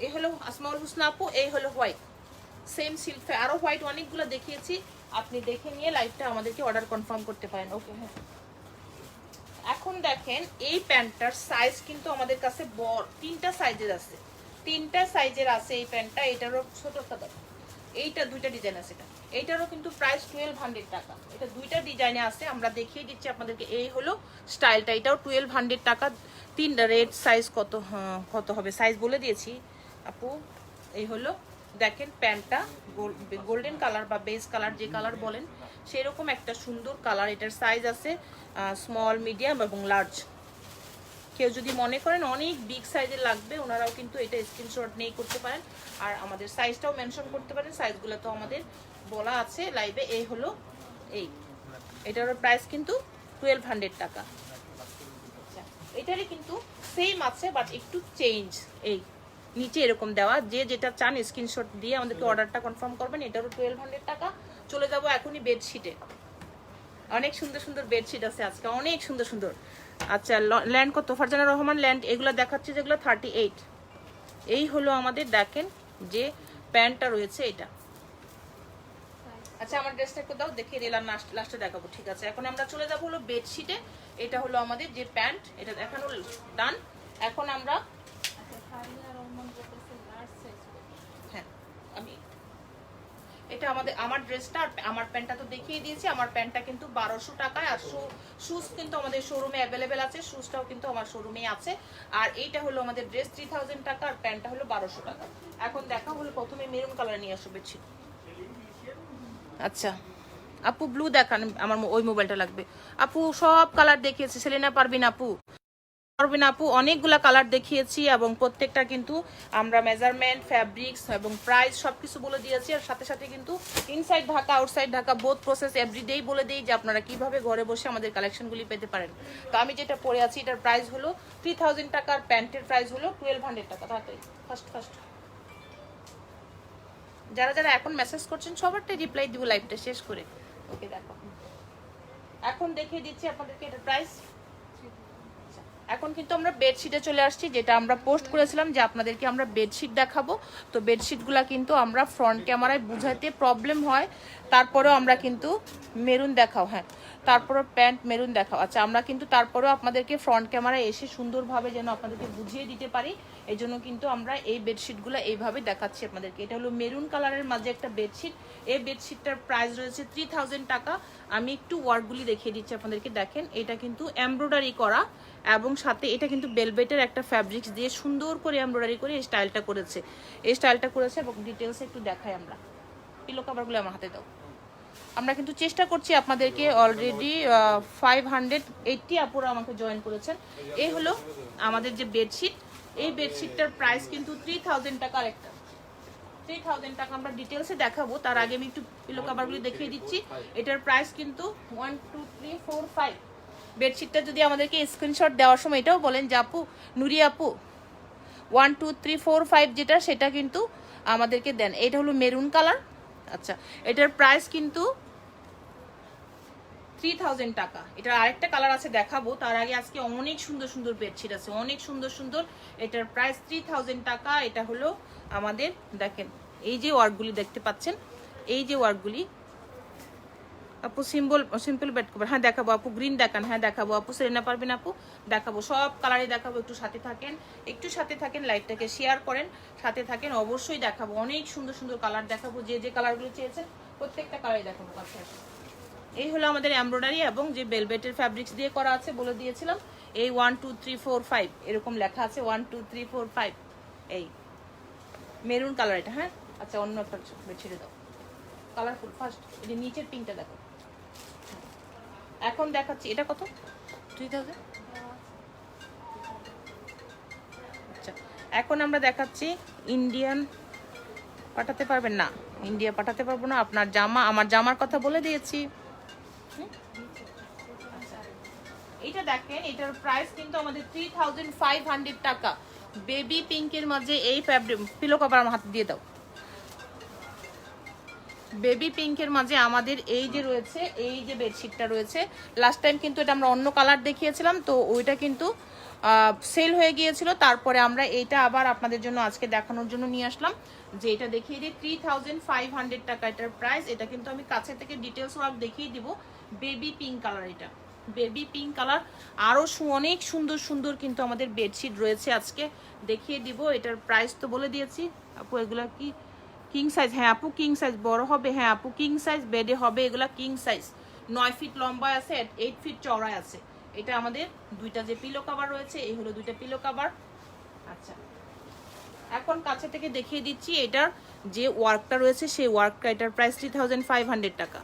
Speaker 1: এই হলো আসমাউল হুসনা আপু, এই হলো হোয়াইট, সেম সিল্ক। আরো হোয়াইট অনেকগুলো দেখিয়েছি, আপনি দেখে নিয়ে লাইভটা আমাদেরকে অর্ডার কনফার্ম করতে পারেন। ওকে, হ্যাঁ। এখন দেখেন এই প্যান্টটার সাইজ কিন্তু আমাদের কাছে বড়, 3টা সাইজের আছে, 3টা সাইজের আছে এই প্যান্টটা। এটারও ছোটটা দেখো, এইটা 2টা ডিজাইন আছে, এইটারও কিন্তু প্রাইস 1200 টাকা। এটা 2টা ডিজাইনে আছে, আমরা দেখিয়ে দিচ্ছি আপনাদেরকে। এই হলো স্টাইলটা, এটাও 1200 টাকা। 3টা রেড সাইজ কত হবে সাইজ বলে দিয়েছি আপু। এই হলো দেখেন প্যান্টটা, গোল্ডেন কালার বা বেজ কালার, যে কালার বলেন সেরকম একটা সুন্দর কালার। এটার সাইজ আছে স্মল, মিডিয়াম এবং লার্জ। কেউ যদি মনে করেন অনেক বিগ সাইজের লাগবে, ওনারাও কিন্তু এটা স্ক্রিনশট নিয়ে করতে পারেন, আর আমাদের সাইজটাও মেনশন করতে পারেন। সাইজগুলো তো আমাদের বলা আছে লাইভে। এই হলো এটারও প্রাইস কিন্তু 1200 টাকা। এটারই কিন্তু সেম আছে বাট একটু চেঞ্জ। এই নিচে এরকম দেওয়া, যে যেটা চান স্ক্রিনশট দিয়ে আমাদেরকে অর্ডারটা কনফার্ম করবেন। এটারও 1200 টাকা। চলে যাব এখনই বেডশিটে, অনেক সুন্দর সুন্দর বেডশিট আছে আজকে, অনেক সুন্দর সুন্দর। আচ্ছা ল্যান্ড কত ফারজানা রহমান ল্যান্ড, এগুলো দেখাচ্ছে যেগুলো 38। এই হলো আমাদের দেখেন যে প্যান্টটা রয়েছে এটা। আচ্ছা আমার ড্রেসটা একটু দাও, দেখিয়ে দিলাম, লাস্টে দেখাবো। ঠিক আছে, এখন আমরা চলে যাবো হলো বেডশিটে। এটা হলো আমাদের যে প্যান্ট, এটা দেখানো ডান। এখন আমরা হ্যাঁ, আমি এটা আমার ড্রেসটা আর আমার প্যান্টটা তো দেখিয়ে দিয়েছি। আমার প্যান্টটা কিন্তু 1200 টাকায়, আর শুজ কিন্তু আমাদের শোরুমে অ্যাভেলেবেল আছে, শুজটাও কিন্তু আমার শোরুমেই আছে। আর এইটা হলো আমাদের ড্রেস 3000 টাকা, আর প্যান্টটা হলো 1200 টাকা। এখন দেখা হলো প্রথমে মেরুন কালার নিয়ে আসো বেডশিট। আচ্ছা আপু ব্লু দেখান, আমার ওই মোবাইলটা লাগবে। আপু সব কালার দেখিয়েছি, সেলিনা পারবিন আপু পারবেন আপু, অনেকগুলা কালার দেখিয়েছি এবং প্রত্যেকটা কিন্তু আমরা মেজারমেন্ট, ফ্যাব্রিক্স এবং প্রাইস সবকিছু বলে দিয়েছি। আর সাথে সাথে কিন্তু inside Dhaka outside Dhaka both process everyday বলে দিই যে আপনারা কিভাবে ঘরে বসে আমাদের কালেকশনগুলি পেতে পারেন। তো আমি যেটা পরে আছি এটার প্রাইস হলো 3000 টাকা, আর প্যান্টের প্রাইস হলো 1200 টাকা। তাড়াতাড়ি ফার্স্ট যারা যারা এখন মেসেজ করছেন সবারটাই রিপ্লাই দিব লাইভটা শেষ করে। ওকে দেখো, এখন দেখিয়ে দিচ্ছি আপনাদেরকে এটার প্রাইস। এখন কিন্তু আমরা বেডশিটে চলে আসছি, যেটা আমরা পোস্ট করেছিলাম যে আপনাদেরকে আমরা বেডশিট দেখাবো। তো বেডশিটগুলো কিন্তু আমরা ফ্রন্ট ক্যামেরায় বুঝাইতে প্রবলেম হয়, তারপরেও আমরা কিন্তু মেরুন দেখাও, হ্যাঁ তারপরে প্যান্ট মেরুন দেখাও। আচ্ছা, আমরা কিন্তু তারপরেও আপনাদেরকে ফ্রন্ট ক্যামেরায় এসে সুন্দরভাবে যেন আপনাদেরকে বুঝিয়ে দিতে পারি, এই জন্য কিন্তু আমরা এই বেডশিটগুলো এইভাবে দেখাচ্ছি আপনাদেরকে। এটা হলো মেরুন কালারের মাঝে একটা বেডশিট। এই বেডশিটটার প্রাইস রয়েছে 3000 টাকা। আমি একটু ওয়ার্কগুলি দেখিয়ে দিচ্ছি আপনাদেরকে। দেখেন, এটা কিন্তু এমব্রয়ডারি করা এবং সাথে এটা কিন্তু বেলভেটের একটা ফ্যাব্রিক্স দিয়ে সুন্দর করে এমব্রয়ডারি করে এই স্টাইলটা করেছে। এবং ডিটেলসে একটু দেখাই আমরা। পিলো কভারগুলো আমার হাতে দাও। আমরা কিন্তু চেষ্টা করছি আপনাদেরকে, অলরেডি 580 আপুরা আমাকে জয়েন করেছেন। এই হলো আমাদের যে বেডশিট, এই বেডশিটটার প্রাইস কিন্তু 3000 টাকার একটা। 3000 টাকা আমরা ডিটেলসে দেখাবো, তার আগে আমি একটু পিলো কভারগুলি দেখিয়ে দিচ্ছি। এটার প্রাইস কিন্তু 1 2 3 4 5। বেডশিটটা যদি আমাদেরকে স্ক্রিনশট দেওয়ার সময় এটাও বলেন যে আপু, নুরি আপু 1 2 3 4 5 যেটা, সেটা কিন্তু আমাদেরকে দেন। এটা হলো মেরুন কালার। আচ্ছা, এটার প্রাইস কিন্তু 3000 টাকা। এটার আরেকটা কালার আছে দেখাবো, তার আগে আজকে অনেক সুন্দর সুন্দর বেডশিট আছে, অনেক সুন্দর সুন্দর। এটার প্রাইস 3000 টাকা। এটা হলো আমাদের, দেখেন এই যে ওয়ার্কগুলি দেখতে পাচ্ছেন, এই যে ওয়ার্কগুলি আপু সিম্পল বেড কভার, হ্যাঁ দেখাবো আপু। গ্রিন দেখান, হ্যাঁ দেখাবো আপু। সেরেনা পারবেন আপু, দেখাবো সব কালারই দেখাবো। একটু সাথে থাকেন, লাইভটাকে শেয়ার করেন, সাথে থাকেন, অবশ্যই দেখাবো। অনেক সুন্দর সুন্দর কালার দেখাবো, যে যে কালারগুলো চেয়েছেন প্রত্যেকটা কালারই দেখাবো। এই হলো আমাদের এমব্রয়ডারি এবং যে বেলভেটের ফ্যাব্রিক্স দিয়ে করা আছে, বলে দিয়েছিলাম। এই 1 2 3 4 5 এরকম লেখা আছে, 1 2 3 4 5। এই মেরুন কালার এটা, হ্যাঁ। আচ্ছা, অন্য একটা ছেড়ে দাও, কালারফুল। ফার্স্ট এই যে নিচের পিঙ্কটা দেখো। এখন দেখাচ্ছি এটা কত, 3000। আচ্ছা, এখন আমরা দেখাচ্ছি ইন্ডিয়ান। পাঠাতে পারবেন না? ইন্ডিয়া পাঠাতে পারবো না। আপনার জামা, আমার জামার কথা বলে দিয়েছি। এটা দেখেন, এটার প্রাইস কিন্তু আমাদের 3500 টাকা। বেবি পিঙ্কের মাঝে এই ফ্যাব্রিক, পিলো কভার আমার হাতে দিয়ে দাও। বেবি পিঙ্কের মাঝে আমাদের এই যে রয়েছে, এই যে বেডশিটটা রয়েছে, লাস্ট টাইম কিন্তু এটা আমরা অন্য কালার দেখিয়েছিলাম, তো ওইটা কিন্তু সেল হয়ে গিয়েছিল। তারপরে আমরা এইটা আবার আপনাদের জন্য আজকে দেখানোর জন্য নিয়ে আসলাম, যে এটা দেখিয়ে দিই 3500 টাকা এটার প্রাইস। এটা কিন্তু আমি কাছে থেকে ডিটেলস ওয়ার্ক দেখিয়ে দিব। বেবি পিঙ্ক কালার, এটা বেবি পিঙ্ক কালার। আরও অনেক সুন্দর সুন্দর কিন্তু আমাদের বেডশিট রয়েছে, আজকে দেখিয়ে দিব। এটার প্রাইস তো বলে দিয়েছি আপু। এগুলা কি কিং সাইজ? হ্যাঁ আপু, কিং সাইজ বড় হবে। হ্যাঁ আপু, কিং সাইজ বেডে হবে এগুলা। কিং সাইজ 9 ফিট লম্বা আছে, 8 ফিট চওড়ায় আছে। এটা আমাদের দুইটা যে পিলো কভার রয়েছে, এই হলো দুইটা পিলো কভার। আচ্ছা, এখন কাছে থেকে দেখিয়ে দিচ্ছি এটার যে ওয়ার্কটা রয়েছে, সেই ওয়ার্কটা। এটার প্রাইস 3500 টাকা।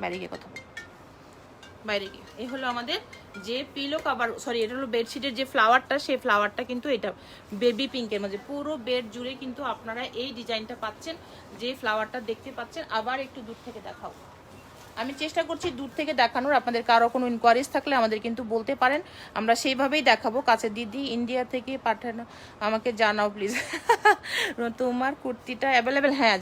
Speaker 1: বাইরে গিয়ে কথা, বাইরে গিয়ে। এই হলো আমাদের যে পিলো কভার, সরি এটা হলো বেডশিটের যে ফ্লাওয়ারটা, সেই ফ্লাওয়ারটা কিন্তু এটা বেবি পিঙ্কের মধ্যে। পুরো বেড জুড়ে কিন্তু আপনারা এই ডিজাইনটা পাচ্ছেন, যে ফ্লাওয়ারটা দেখতে পাচ্ছেন। আবার একটু দূর থেকে দেখাও, আমি চেষ্টা করছি দূর থেকে দেখানোর। আপনাদের কারো কোনো ইনকোয়ারিজ থাকলে আমাদের কিন্তু বলতে পারেন, আমরা সেইভাবেই দেখাবো। কাছে দিদি ইন্ডিয়া থেকে পাঠানো, আমাকে জানাও প্লিজ। তোমার কুর্তিটা অ্যাভেলেবেল? হ্যাঁ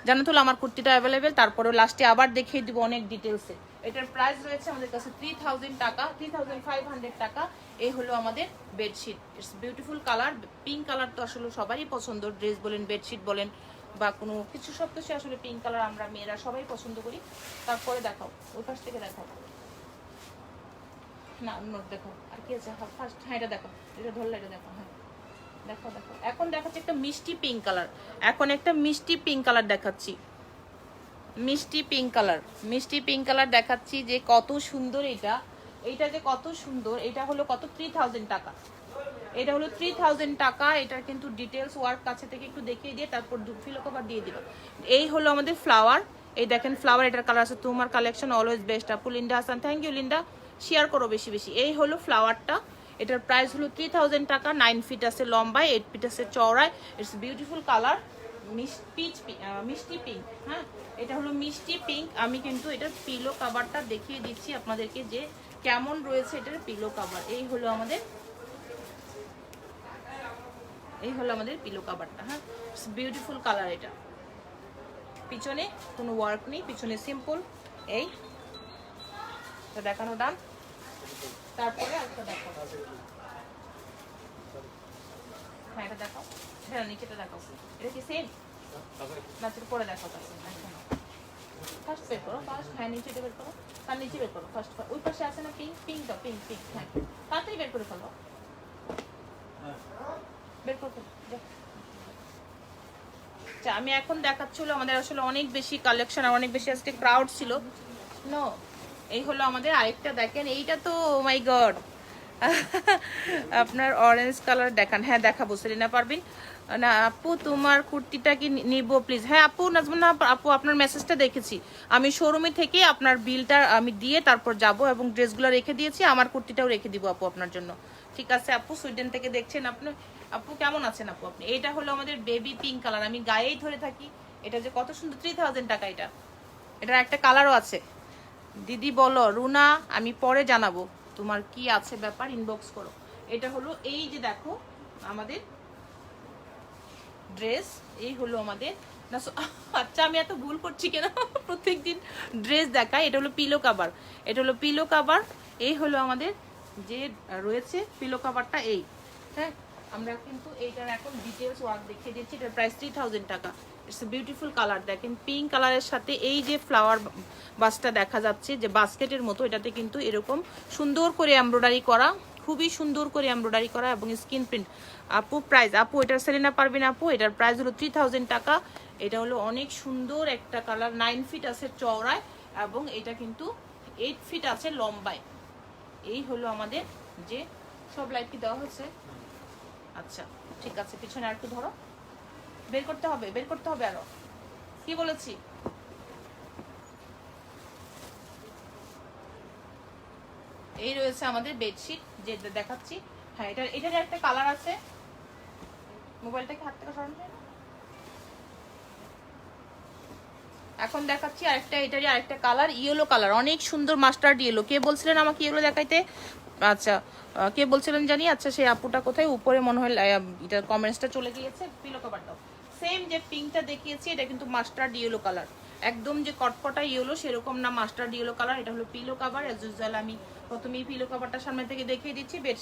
Speaker 1: জান্নাতুল আমার কুর্তিটা অ্যাভেলেবেল। তারপরেও লাস্টে আবার দেখিয়ে দিব অনেক ডিটেলসে। এটার প্রাইস রয়েছে আমাদের কাছে 3000 টাকা, 3500 টাকা। এই হলো আমাদের bedsheet. It's beautiful colour. Pink colour তো আসলে সবারই পছন্দ, ড্রেস বলেন, বেডশিট বলেন, বা কোনো কিছু, সব কিছু আসলে পিঙ্ক কালার আমরা মেয়েরা সবাই পছন্দ করি। তারপরে দেখাও, ওই পাশ থেকে দেখাও না, নোট দেখাও। আর কি আছে ফার্স্ট? হ্যাঁ এটা দেখো, এটা ধরলে এটা দেখো। হ্যাঁ দেখো। এখন দেখাচ্ছি একটা মিষ্টি পিঙ্ক কালার। এখন একটা মিষ্টি পিঙ্ক কালার দেখাচ্ছি, মিষ্টি পিঙ্ক কালার দেখাচ্ছি, যে কত সুন্দর এইটা যে কত সুন্দর। এটা হলো কত? 3000 টাকা। এটা হলো 3000 টাকা। এটার কিন্তু ডিটেলস ওয়ার্ক কাছে থেকে একটু দেখিয়ে দিয়ে তারপর পিলো কভার দিয়ে দিলাম। এই হলো আমাদের ফ্লাওয়ার। এই দেখেন ফ্লাওয়ার, এটার কালার আছে তোমার কালেকশন অলওয়েজ বেস্ট আপু। Linda Hasan, thank you Linda, share করো বেশি বেশি। এই হলো ফ্লাওয়ারটা, এটার প্রাইস হলো 3000 টাকা। 9 ফিট আছে লম্বায়, 8 ফিট আছে চওড়ায়। ইটস বিউটিফুল কালার, মিষ্টি পিঙ্ক। হ্যাঁ, এটা হলো মিষ্টি পিঙ্ক। আমি কিন্তু এটার পিলো কাভারটা দেখিয়ে দিচ্ছি আপনাদেরকে যে কেমন রয়েছে এটার পিলো কাভার। এই হলো আমাদের পিলো কাভারটা। হ্যাঁ, ইটস বিউটিফুল কালার। এটা পিছনে কোনো ওয়ার্ক নেই, পিছনে সিম্পল। এই দেখানো ডান। তারপরে আরেকটা দেখাও। হ্যাঁ, এটা দেখাও, হ্যাঁ নিচেটা দেখাও। এটা কি সেম নাচের পরে দেখাও? ফার্স্ট বের করো, ফার্স্ট। হ্যাঁ, নিচেটা বের করো, তার নিচে বের করো ফার্স্ট। ওই পাশে আছে না পিঙ্ক, পিঙ্ক দাও, পিঙ্ক পিঙ্ক। হ্যাঁ, তাড়াতাড়ি বের করে ফেলো, বের করে ফেলো। আচ্ছা, আমি এখন দেখাচ্ছিল আমাদের আসলে অনেক বেশি কালেকশন আর অনেক বেশি আজকে ক্রাউড ছিল। নো, এই হলো আমাদের আরেকটা দেখেন। এইটা তো মাই গড, আপনার অরেঞ্জ কালার দেখান। হ্যাঁ দেখাবো সেলিনা পারবিন। না আপু তোমার কুর্তিটা কি নিব প্লিজ? হ্যাঁ আপু, নাজমুনা আপু আপনার মেসেজটা দেখেছি। আমি শোরুমে থেকে আপনার বিলটা আমি দিয়ে তারপর যাব, এবং ড্রেসগুলো রেখে দিয়েছি, আমার কুর্তিটাও রেখে দিব আপু আপনার জন্য। ঠিক আছে আপু, সুইডেন থেকে দেখছেন আপনি। আপু কেমন আছেন আপু আপনি? এটা হলো আমাদের বেবি পিঙ্ক কালার, আমি গায়েই ধরে থাকি। এটা যে কত সুন্দর, 3000 টাকা এটা। এটার একটা কালারও আছে। দিদি বলো রুনা, আমি পরে জানাবো তোমার কি আছে ব্যাপার, ইনবক্স করো। এটা হলো এই যে দেখো আমাদের ড্রেস। এই হলো আমাদের না, আচ্ছা আমি এত ভুল করছি কেন, প্রত্যেকদিন ড্রেস দেখায়। এটা হলো পিলো কাভার, এটা হলো পিলো কাভার। এই হলো আমাদের যে রয়েছে পিলো কাভারটা। এই হ্যাঁ, আমরা কিন্তু এইটার এখন ডিটেলস ওয়ার্ক দেখিয়ে দিচ্ছি। এটার প্রাইস 3000 টাকা। It's a beautiful colour. দেখেন পিঙ্ক কালারের সাথে এই যে ফ্লাওয়ার বাসটা দেখা যাচ্ছে যে বাস্কেটের মতো, এটাতে কিন্তু এরকম সুন্দর করে এমব্রয়ডারি করা, খুবই সুন্দর করে এমব্রয়ডারি করা এবং স্ক্রিন প্রিন্ট। আপু প্রাইস, আপু এটার সেলিনা পারবেন আপু, এটার প্রাইস হলো 3000 টাকা। এটা হলো অনেক সুন্দর একটা কালার, 9 ফিট আছে চওড়ায় এবং এটা কিন্তু 8 ফিট আছে লম্বায়। এই হলো আমাদের যে সব লাইট কি দেওয়া হচ্ছে। আচ্ছা ঠিক আছে, পিছনে আর একটু ধরো, বের করতে হবে, বের করতে হবে। আরো কি বলেছি, এই রয়েছে আমাদের বেডশিট যেটা দেখাচ্ছি। হ্যাঁ, এটার একটা কালার আছে। মোবাইলটাকে হাত থেকে সরানো যায় না? এখন দেখাচ্ছি আরেকটা, এটারই আরেকটা কালার, ইয়েলো কালার, অনেক সুন্দর মাস্টার্ড ইয়েলো। কে বলছিলেন আমাকে এগুলো দেখাইতে? আচ্ছা, কে বলছিলেন জানি। আচ্ছা, সেই আপুটা কোথায়? উপরে মনে হয় এটা কমেন্টসটা চলে গিয়েছে। পিলো কভার দাও। সেম যে পিঙ্কটা দেখিয়েছি, এটা কিন্তু মাস্টার্ড ইয়েলো কালার, একদম যে কটকটা ইয়েলো সেরকম না, মাস্টার্ড ইয়েলো কালার। এটা হলো পিলো কভার। অ্যাজ ইউজুয়াল আমি প্রথমেই পিলো কভারটা সামনে থেকে দেখিয়ে দিচ্ছি। বেড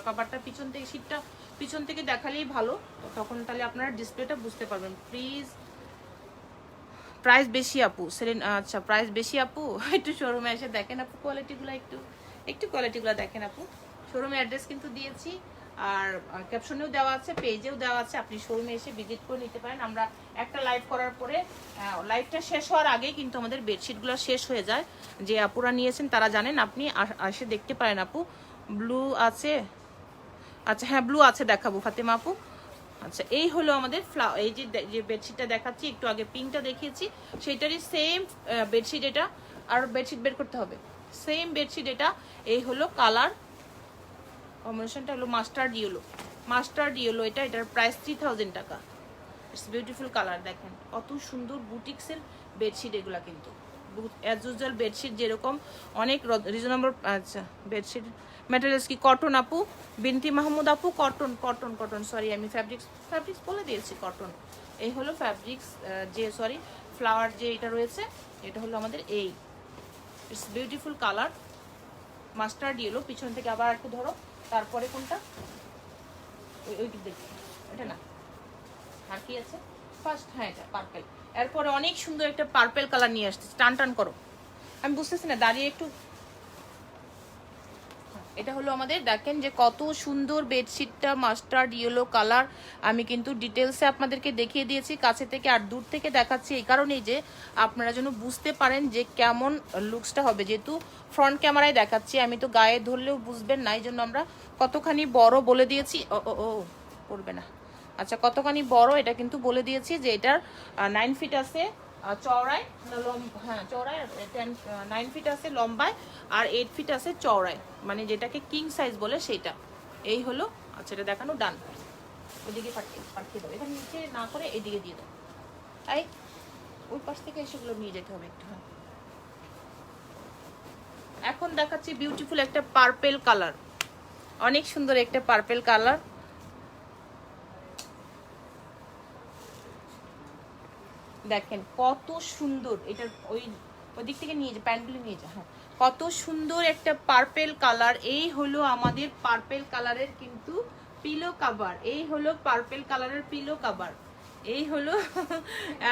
Speaker 1: কভারটা পিছন থেকে, শীটটা পিছন থেকে দেখালেই ভালো, তখন তাহলে আপনারা ডিসপ্লেটা বুঝতে পারবেন। প্লিজ প্রাইস বেশি আপু সেলিন, আচ্ছা প্রাইস বেশি আপু, একটু শোরুমে এসে দেখেন আপু, কোয়ালিটিগুলো একটু কোয়ালিটিগুলো দেখেন আপু। শোরুমে অ্যাড্রেস কিন্তু দিয়েছি, আর ক্যাপশনেও দেওয়া আছে, পেজেও দেওয়া আছে, আপনি শোরুমে এসে ভিজিট করে নিতে পারেন। আমরা একটা লাইভ করার পরে, লাইভটা শেষ হওয়ার আগেই কিন্তু আমাদের বেডশিটগুলো শেষ হয়ে যায়। যে আপুরা নিয়েছেন তারা জানেন, আপনি এসে দেখতে পারেন আপু। ব্লু আছে, আচ্ছা হ্যাঁ ব্লু আছে, দেখাবো ফাতেমা আপু। আচ্ছা, এই হলো আমাদের এই যে বেডশিটটা দেখাচ্ছি, একটু আগে পিঙ্কটা দেখিয়েছি, সেটারই সেম বেডশিট এটা। আর বেডশিট বের করতে হবে, সেম বেডশিট এটা। এই হলো কালার কম্বিনেশনটা হলো মাস্টার্ড ইয়েলো এটা। এটার প্রাইস 3000 টাকা। It's beautiful colour. দেখেন কত সুন্দর বুটিক্সের বেডশিট এগুলা, কিন্তু অ্যাজ ইউজুয়াল বেডশিট যেরকম অনেক রিজনেবল। আচ্ছা, বেডশিট ম্যাটেরিয়ালস কি কটন আপু? বিনতি মাহমুদ আপু, কটন সরি, আমি ফ্যাব্রিক্স বলে দিয়েছি, কটন। এই হলো ফ্যাব্রিক্স, যে সরি ফ্লাওয়ার যে এটা রয়েছে, এটা হলো আমাদের এই। It's beautiful colour, mustard yellow. পিছন থেকে আবার একটু ধরো, তারপরে কোনটা? ওই দেখি, এটা না, আর কি আছে ফার্স্ট? হ্যাঁ এটা পার্পেল। এরপরে অনেক সুন্দর একটা পার্পেল কালার নিয়ে আসছে, টান করো, আমি বুঝতেছি না, দাঁড়িয়ে একটু। এটা হলো আমাদের, দেখেন যে কত সুন্দর বেডশিটটা, মাস্টার্ড ইয়েলো কালার। আমি কিন্তু ডিটেলসে আপনাদেরকে দেখিয়ে দিয়েছি কাছে থেকে, আর দূর থেকে দেখাচ্ছি এই কারণেই যে আপনারা যেন বুঝতে পারেন যে কেমন লুকসটা হবে। যেহেতু ফ্রন্ট ক্যামেরায় দেখাচ্ছি, আমি তো গায়ে ধরলেও বুঝবেন না, এই জন্য আমরা কতখানি বড় বলে দিয়েছি। ও পড়বে না। আচ্ছা, কতখানি বড় এটা কিন্তু বলে দিয়েছি যে এটার 9 ফিট আছে চওড়ায় হ্যাঁ চওড়ায় 9 ফিট আছে লম্বায়, আর 8 ফিট আছে চওড়ায়, মানে যেটাকে কিং সাইজ বলে সেটা। এই হলো, আচ্ছা এটা দেখানো ডান। ওইদিকে পাঠিয়ে দাও, এখানে নিচে না করে এদিকে দিয়ে দাও। তাই ওই পাশ থেকে এসেগুলো নিয়ে যেতে হবে একটু। হ্যাঁ, এখন দেখাচ্ছি বিউটিফুল একটা পার্পেল কালার, অনেক সুন্দর একটা পার্পেল কালার। দেখেন কত সুন্দর, এটার ওই দিক থেকে নিয়ে যা, প্যান্টগুলো নিয়ে যা। হ্যাঁ, কত সুন্দর একটা পার্পেল কালার। এই হলো আমাদের পার্পেল কালারের কিন্তু পিলো কভার। এই হলো পার্পেল কালারের পিলো কভার। এই হলো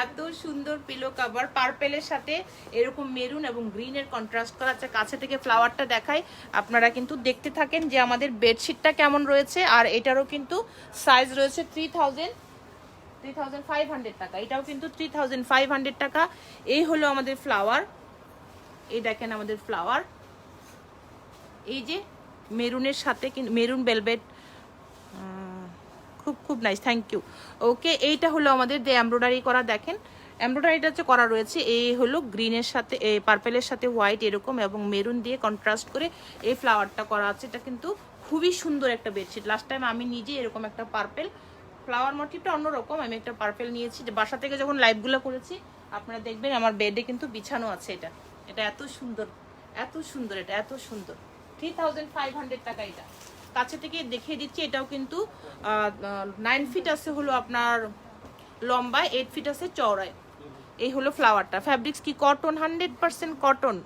Speaker 1: এত সুন্দর পিলো কভার, পার্পেলের সাথে এরকম মেরুন এবং গ্রিনের কন্ট্রাস্ট করা আছে। কাছে থেকে ফ্লাওয়ারটা দেখাই, আপনারা কিন্তু দেখতে থাকেন যে আমাদের বেডশিটটা কেমন রয়েছে। আর এটারও কিন্তু সাইজ রয়েছে 3500 টাকা, এটাও কিন্তু 3500 টাকা। এই হলো আমাদের ফ্লাওয়ার, এই দেখেন আমাদের ফ্লাওয়ার, এই যে মেরুনের সাথে মেরুন ভেলভেট, খুব খুব নাইস, থ্যাংক ইউ। ওকে, এইটা হলো আমাদের যে এমব্রয়ডারি করা, দেখেন এমব্রয়ডারিটা হচ্ছে করা রয়েছে। এই হলো গ্রিনের সাথে পার্পেলের সাথে হোয়াইট এরকম এবং মেরুন দিয়ে কন্ট্রাস্ট করে এই ফ্লাওয়ারটা করা আছে। এটা কিন্তু খুবই সুন্দর একটা বেডশিট। লাস্ট টাইম আমি নিজে এরকম একটা পার্পেল, ফ্লাওয়ার মোটিভটা অন্যরকম, আমি একটা পার্পেল নিয়েছি, বাসা থেকে যখন লাইভগুলো করেছি আপনারা দেখবেন আমার বেডে কিন্তু বিছানো আছে। এটা এটা এত সুন্দর, এত সুন্দর, এটা এত সুন্দর। 3500 টাকা। এটা কাছে থেকে দেখিয়ে দিচ্ছি, এটাও কিন্তু 9 ফিট আছে হলো আপনার লম্বায়, 8 ফিট আছে চওড়ায়। এই হলো ফ্লাওয়ারটা। ফ্যাব্রিক্স কি কটন, 100% কটন।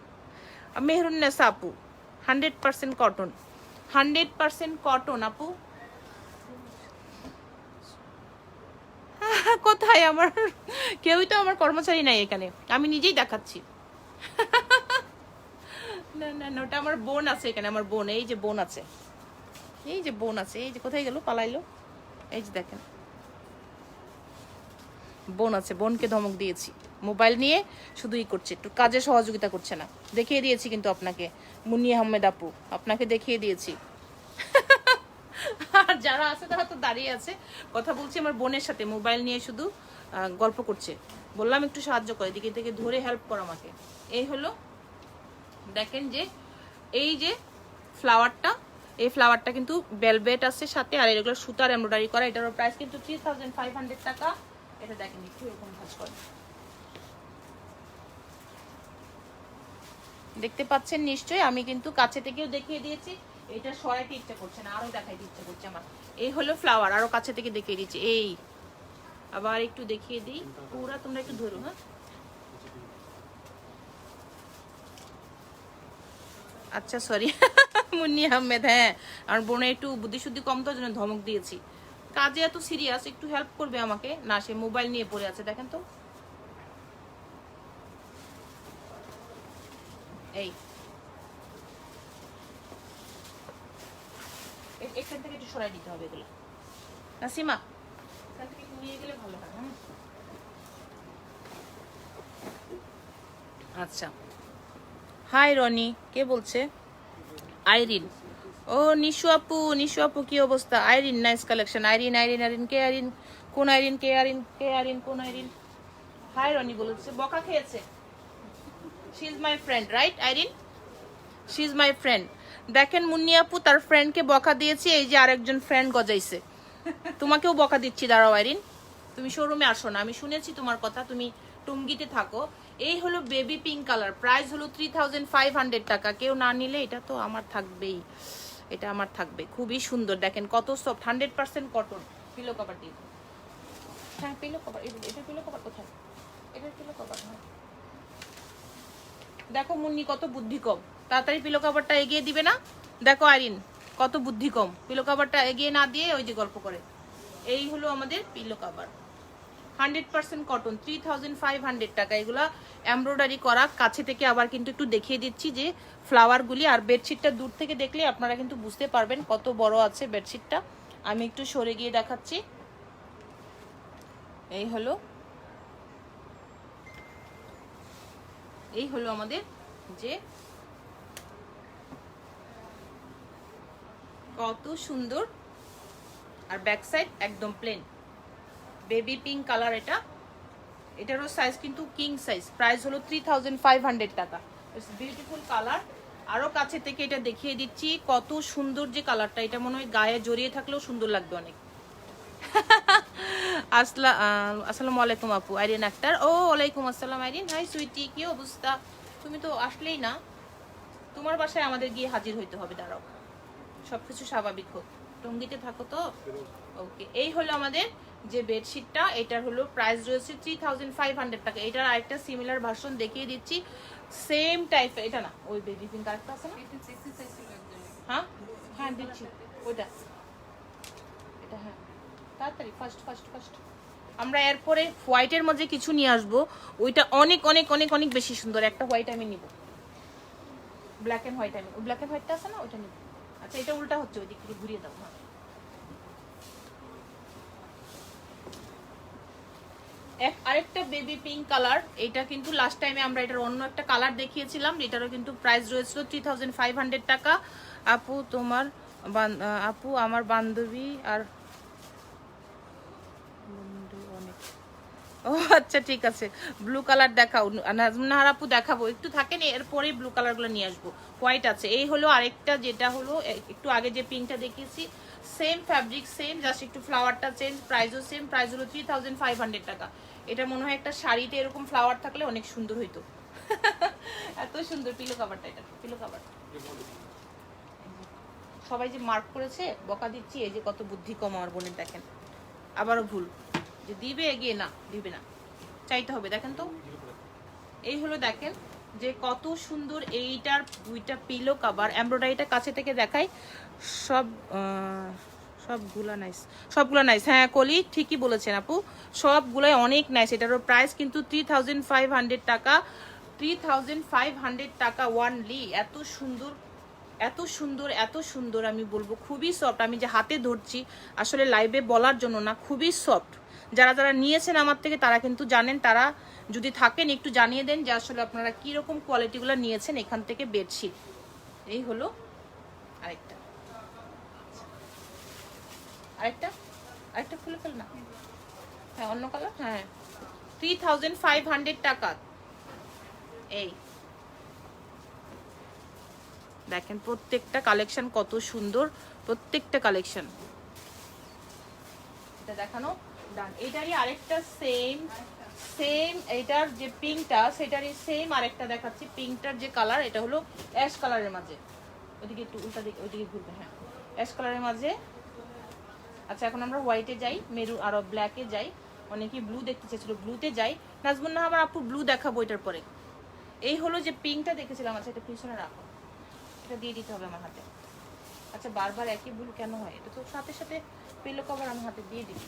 Speaker 1: মেহরুন্নেসা আপু 100% কটন, 100% কটন আপু। কোথায় আমার কেউই তো আমার কর্মচারী নাই এখানে, আমি নিজেই দেখাচ্ছি। না না না, ওটা আমার বোন আছে এখানে, আমার বোন, এই যে বোন আছে, এই যে বোন আছে, এই যে কোথায় গেল, পালাইলো, এই যে দেখেন বোন আছে, বোনকে ধমক দিয়েছি, মোবাইল নিয়ে শুধুই করছে, একটু কাজে সহযোগিতা করছে না। দেখিয়ে দিয়েছি কিন্তু আপনাকে, মুন্নি আহমেদ আপু আপনাকে দেখিয়ে দিয়েছি। আর যারা আছে তারা তো দাঁড়িয়ে আছে, কথা বলছি আমার বোনের সাথে, মোবাইল নিয়ে শুধু গল্প করছে। বললাম একটু সাহায্য করে, দিকে থেকে ধরে হেল্প কর আমাকে। এই হলো দেখেন যে এই যে ফ্লাওয়ারটা, এই ফ্লাওয়ারটা কিন্তু ভেলভেট আছে সাথে, আর এগুলো সুতার এমব্রয়ডারি করা। এটার প্রাইস কিন্তু 3500 টাকা। এটা দেখেন একটু এরকম ভাঁজ করে, দেখতে পাচ্ছেন নিশ্চয়ই, আমি কিন্তু কাছে থেকেও দেখিয়ে দিয়েছি। এটা সরাইতে ইচ্ছা করছে না, আরো দেখাইতে ইচ্ছা করছে আমার। এই হলো ফ্লাওয়ার, আরো কাছে থেকে দেখিয়ে দিচ্ছি। এই আবার একটু দেখিয়ে দিই পুরা, তোমরা একটু ধরো। হ্যাঁ, আচ্ছা সরি মুন্নি আহমেদ, হ্যাঁ আমার বোনে একটু বুদ্ধিশুদ্ধি কম, তো জন্য ধমক দিয়েছি। কাজে এত সিরিয়াস, একটু হেল্প করবে আমাকে না, সে মোবাইল নিয়ে পড়ে আছে। দেখেন তো, এই এখান থেকে একটু সরাই দিতে হবে এগুলো। নাসিমা এখান থেকে নিয়ে গেলে ভালো হয়। আচ্ছা, হাই রনি, কে বলছে? আইরিন। ও নিশু আপু, নিশু আপু কি অবস্থা? Irene nice collection. Irene Irene Irene, কে আইরিন, কোন আইরিন, কে আইরিন, কে আইরিন, কোন আইরিন? হাই রনি বলেছে, বকা খেয়েছে। She is my friend, right Irin? She is my friend. দেখেন মুন্নি আপু তার ফ্রেন্ডকে বকা দিয়েছি, এই যে আরেকজন ফ্রেন্ড গজাইছে। তোমাকেও বকা দিচ্ছি, দাঁড়াও আইরিন, তুমি শোরুমে আসো না, আমি শুনেছি তোমার কথা, তুমি টুঙ্গিতে থাকো। এই হলো বেবি পিঙ্ক কালার, প্রাইস হলো 3500 টাকা। কেউ না নিলে এটা তো আমার থাকবেই, এটা আমার থাকবে। খুবই সুন্দর, দেখেন কত সফট, 100% কটন। পিলো কভার দিয়ে, হ্যাঁ পিলো কভার, এটা পিলো কভার কোথায়? এটার পিলো কভার, হ্যাঁ দেখো মুন্নি কত বুদ্ধি কম, তাড়াতাড়ি পিলো কভারটা এগিয়ে দিবে না। দেখো আইরিন কত বুদ্ধি কম, পিলো কভারটা এগিয়ে না দিয়ে ওই যে গল্প করে। এই হলো আমাদের পিলো কভার, 100% কটন, 3500 টাকা। এগুলা এমব্রয়ডারি করা। কাছে থেকে আবার কিন্তু একটু দেখিয়ে দিচ্ছি যে ফ্লাওয়ারগুলি, আর বেডশিটটা দূর থেকে দেখলে আপনারা কিন্তু বুঝতে পারবেন কত বড় আছে বেডশিটটা। আমি একটু সরে গিয়ে দেখাচ্ছি। এই হলো, এই হলো আমাদের যে কত সুন্দর, আর ব্যাক সাইড একদম প্লেন বেবি পিঙ্ক কালার। এটা এটারও সাইজ কিন্তু কিং সাইজ, প্রাইস হলো 3500 টাকা। It's beautiful colour. আরো কাছে থেকে এটা দেখিয়ে দিচ্ছি, কত সুন্দর যে কালারটা, এটা মনে হয় গায়ে জড়িয়ে থাকলেও সুন্দর লাগবে অনেক। আসসালামু আলাইকুম আপু, আইরিন আক্তার। ও ওয়ালাইকুম আসসালাম আইরিন, হাই সুইটি, কি অবস্থা? তুমি তো আসলেই না, তোমার বাসায় আমাদের গিয়ে হাজির হইতে হবে, দাঁড়াও, সবকিছু স্বাভাবিক হোক, টঙ্গিতে থাকো তো। ওকে, এই হলো আমাদের যে বেডশিটটা, এটার হলো প্রাইস রয়েছে 3500 টাকা। এটার আরেকটা সিমিলার ভার্সন দেখিয়ে দিচ্ছি, সেম টাইপ। এটা না, ওই বেবি পিঙ্ক আরেকটা আছে না? হ্যাঁ হ্যাঁ দিচ্ছি ওইটা, এটা হ্যাঁ তাড়াতাড়ি, ফার্স্ট ফার্স্ট ফার্স্ট। আমরা এরপরে হোয়াইটের মধ্যে কিছু নিয়ে আসবো, ওইটা অনেক অনেক অনেক অনেক বেশি সুন্দর। একটা হোয়াইট আমি নিব, ব্ল্যাক এন্ড হোয়াইট, আমি ব্ল্যাক এন্ড হোয়াইটটা আছে না, ওইটা নিব। আচ্ছা এটা উল্টা হচ্ছে, ওই দিক থেকে ঘুরিয়ে দাও। হ্যাঁ, আরেকটা বেবি পিঙ্ক কালার, এটা কিন্তু লাস্ট টাইমে আমরা এটার অন্য একটা কালার দেখিয়েছিলাম, এটারও কিন্তু প্রাইস রয়েছিল 3500 টাকা। আপু তোমার আপু আমার বান্ধবী আর অনেক, ও আচ্ছা ঠিক আছে, ব্লু কালার দেখাও নাজমুন্নাহার আপু, দেখাবো একটু থাকেন, এরপরেই ব্লু কালারগুলো নিয়ে আসবো। হোয়াইট আছে, এই হলো আরেকটা, যেটা হলো একটু আগে যে পিঙ্কটা দেখিয়েছি, সেম ফ্যাব্রিক সেম, জাস্ট একটু ফ্লাওয়ারটা চেঞ্জ, প্রাইসও সেম, প্রাইস হলো 3500 টাকা। এটা মনে হয় একটা শাড়িতে এরকম ফ্লাওয়ার থাকলে অনেক সুন্দর হইতো। এত সুন্দর পিলো কাভারটা, এটা পিলো কাভার। সবাই যে মার্ক করেছে, বকা দিচ্ছি, এই যে কত বুদ্ধি কম আমার বোনের, দেখেন আবারও ভুল, যে দিবে এগিয়ে, না দিবে না, চাইতে হবে। দেখেন তো, এই হলো দেখেন যে কত সুন্দর এইটার দুইটা পিলো কাভার, এমব্রয়ডারিটা কাছে থেকে দেখাই, সব সবগুলা নাইস, সবগুলা নাইস। হ্যাঁ কলি ঠিকই বলেছেন আপু, সবগুলাই অনেক নাইস। এটারও প্রাইস কিন্তু 3500 টাকা, 3500 টাকা ওয়ানলি। এত সুন্দর, এত সুন্দর, এত সুন্দর, আমি বলবো খুবই সফট। আমি যে হাতে ধরছি আসলে লাইভে বলার জন্য না, খুবই সফট। যারা যারা নিয়েছেন আমার থেকে তারা কিন্তু জানেন, তারা যদি থাকেন একটু জানিয়ে দেন যে আসলে আপনারা কীরকম কোয়ালিটিগুলো নিয়েছেন এখান থেকে বেডশিট। এই হলো আরেকটা, আরেকটা আরেকটা খুলে ফেল না, হ্যাঁ অন্য কালার, হ্যাঁ 3500 টাকা। এই দেখেন প্রত্যেকটা কালেকশন কত সুন্দর, প্রত্যেকটা কালেকশন। এটা দেখানো ডান। এটারই আরেকটা সেম সেম, এটার যে পিঙ্কটা সেটারই সেম আরেকটা দেখাচ্ছি। পিঙ্কটার যে কালার, এটা হলো অ্যাশ কালারের মাঝে, ওইদিকে একটু উল্টা দিকে, ওইদিকে ঘুরবে, হ্যাঁ অ্যাশ কালারের মাঝে। আচ্ছা এখন আমরা হোয়াইটে যাই, মেরুন আর ব্ল্যাকে যাই, অনেকেই ব্লু দেখতে চেয়েছিল, ব্লুতে যাই। নাজমুন্নাহ আমার আপু ব্লু দেখাবো এটার পরে। এই হলো যে পিঙ্কটা দেখেছিলাম, আচ্ছা এটা পিছনে রাখো, এটা দিয়ে দিতে হবে আমার হাতে। আচ্ছা বারবার একই ভুল কেন হয়, এটা তো সাথে সাথে পিলো কভার আমার হাতে দিয়ে দিবি।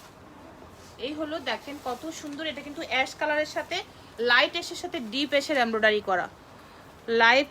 Speaker 1: এই হলো দেখেন কত সুন্দর, এটা কিন্তু অ্যাশ কালারের সাথে লাইট অ্যাশের সাথে ডিপ অ্যাশের এমব্রয়ডারি করা, লাইট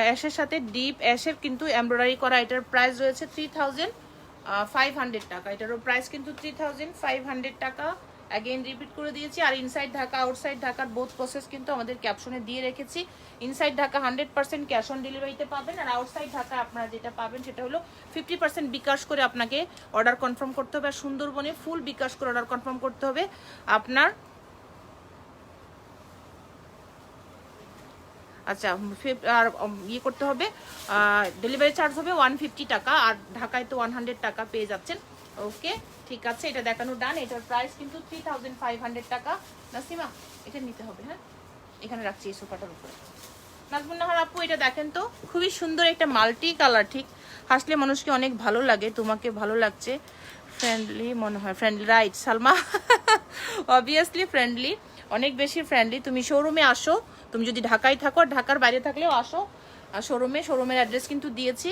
Speaker 1: অ্যাশের সাথে ডিপ অ্যাশের কিন্তু এমব্রয়ডারি করা। এটার প্রাইস রয়েছে 3500 টাকা। এটারও প্রাইস কিন্তু 3500 টাকা। অ্যাগেন রিপিট করে দিয়েছি। আর ইনসাইড ঢাকা আউটসাইড ঢাকার বোথ প্রসেস কিন্তু আমাদের ক্যাপশনে দিয়ে রেখেছি। ইনসাইড ঢাকা 100% ক্যাশ অন ডেলিভারিতে পাবেন, আর আউটসাইড ঢাকা আপনারা যেটা পাবেন সেটা হলো 50% বিকাশ করে আপনাকে অর্ডার কনফার্ম করতে হবে। আর সুন্দরবনে ফুল বিকাশ করে অর্ডার কনফার্ম করতে হবে আপনার। আচ্ছা আর ইয়ে করতে হবে, ডেলিভারি চার্জ হবে 150 টাকা, আর ঢাকায় তো 100 টাকা পেয়ে যাচ্ছেন। ওকে ঠিক আছে, এটা দেখানো ডান। এটার প্রাইস কিন্তু 3500 টাকা। নাসিমা এটা নিতে হবে, হ্যাঁ এখানে রাখছি এই সোফাটার উপরে। নাজমুন্নাহার আপু এটা দেখেন তো, খুবই সুন্দর একটা মাল্টি কালার, ঠিক হাসলে মানুষকে অনেক ভালো লাগে, তোমাকে ভালো লাগছে, ফ্রেন্ডলি মনে হয়, friendly right Salma, obviously friendly, অনেক বেশি ফ্রেন্ডলি। তুমি শোরুমে আসো, তুমি যদি ঢাকায় থাকো, ঢাকার বাইরে থাকলেও আসো শোরুমে, শোরুমের অ্যাড্রেস কিন্তু দিয়েছি।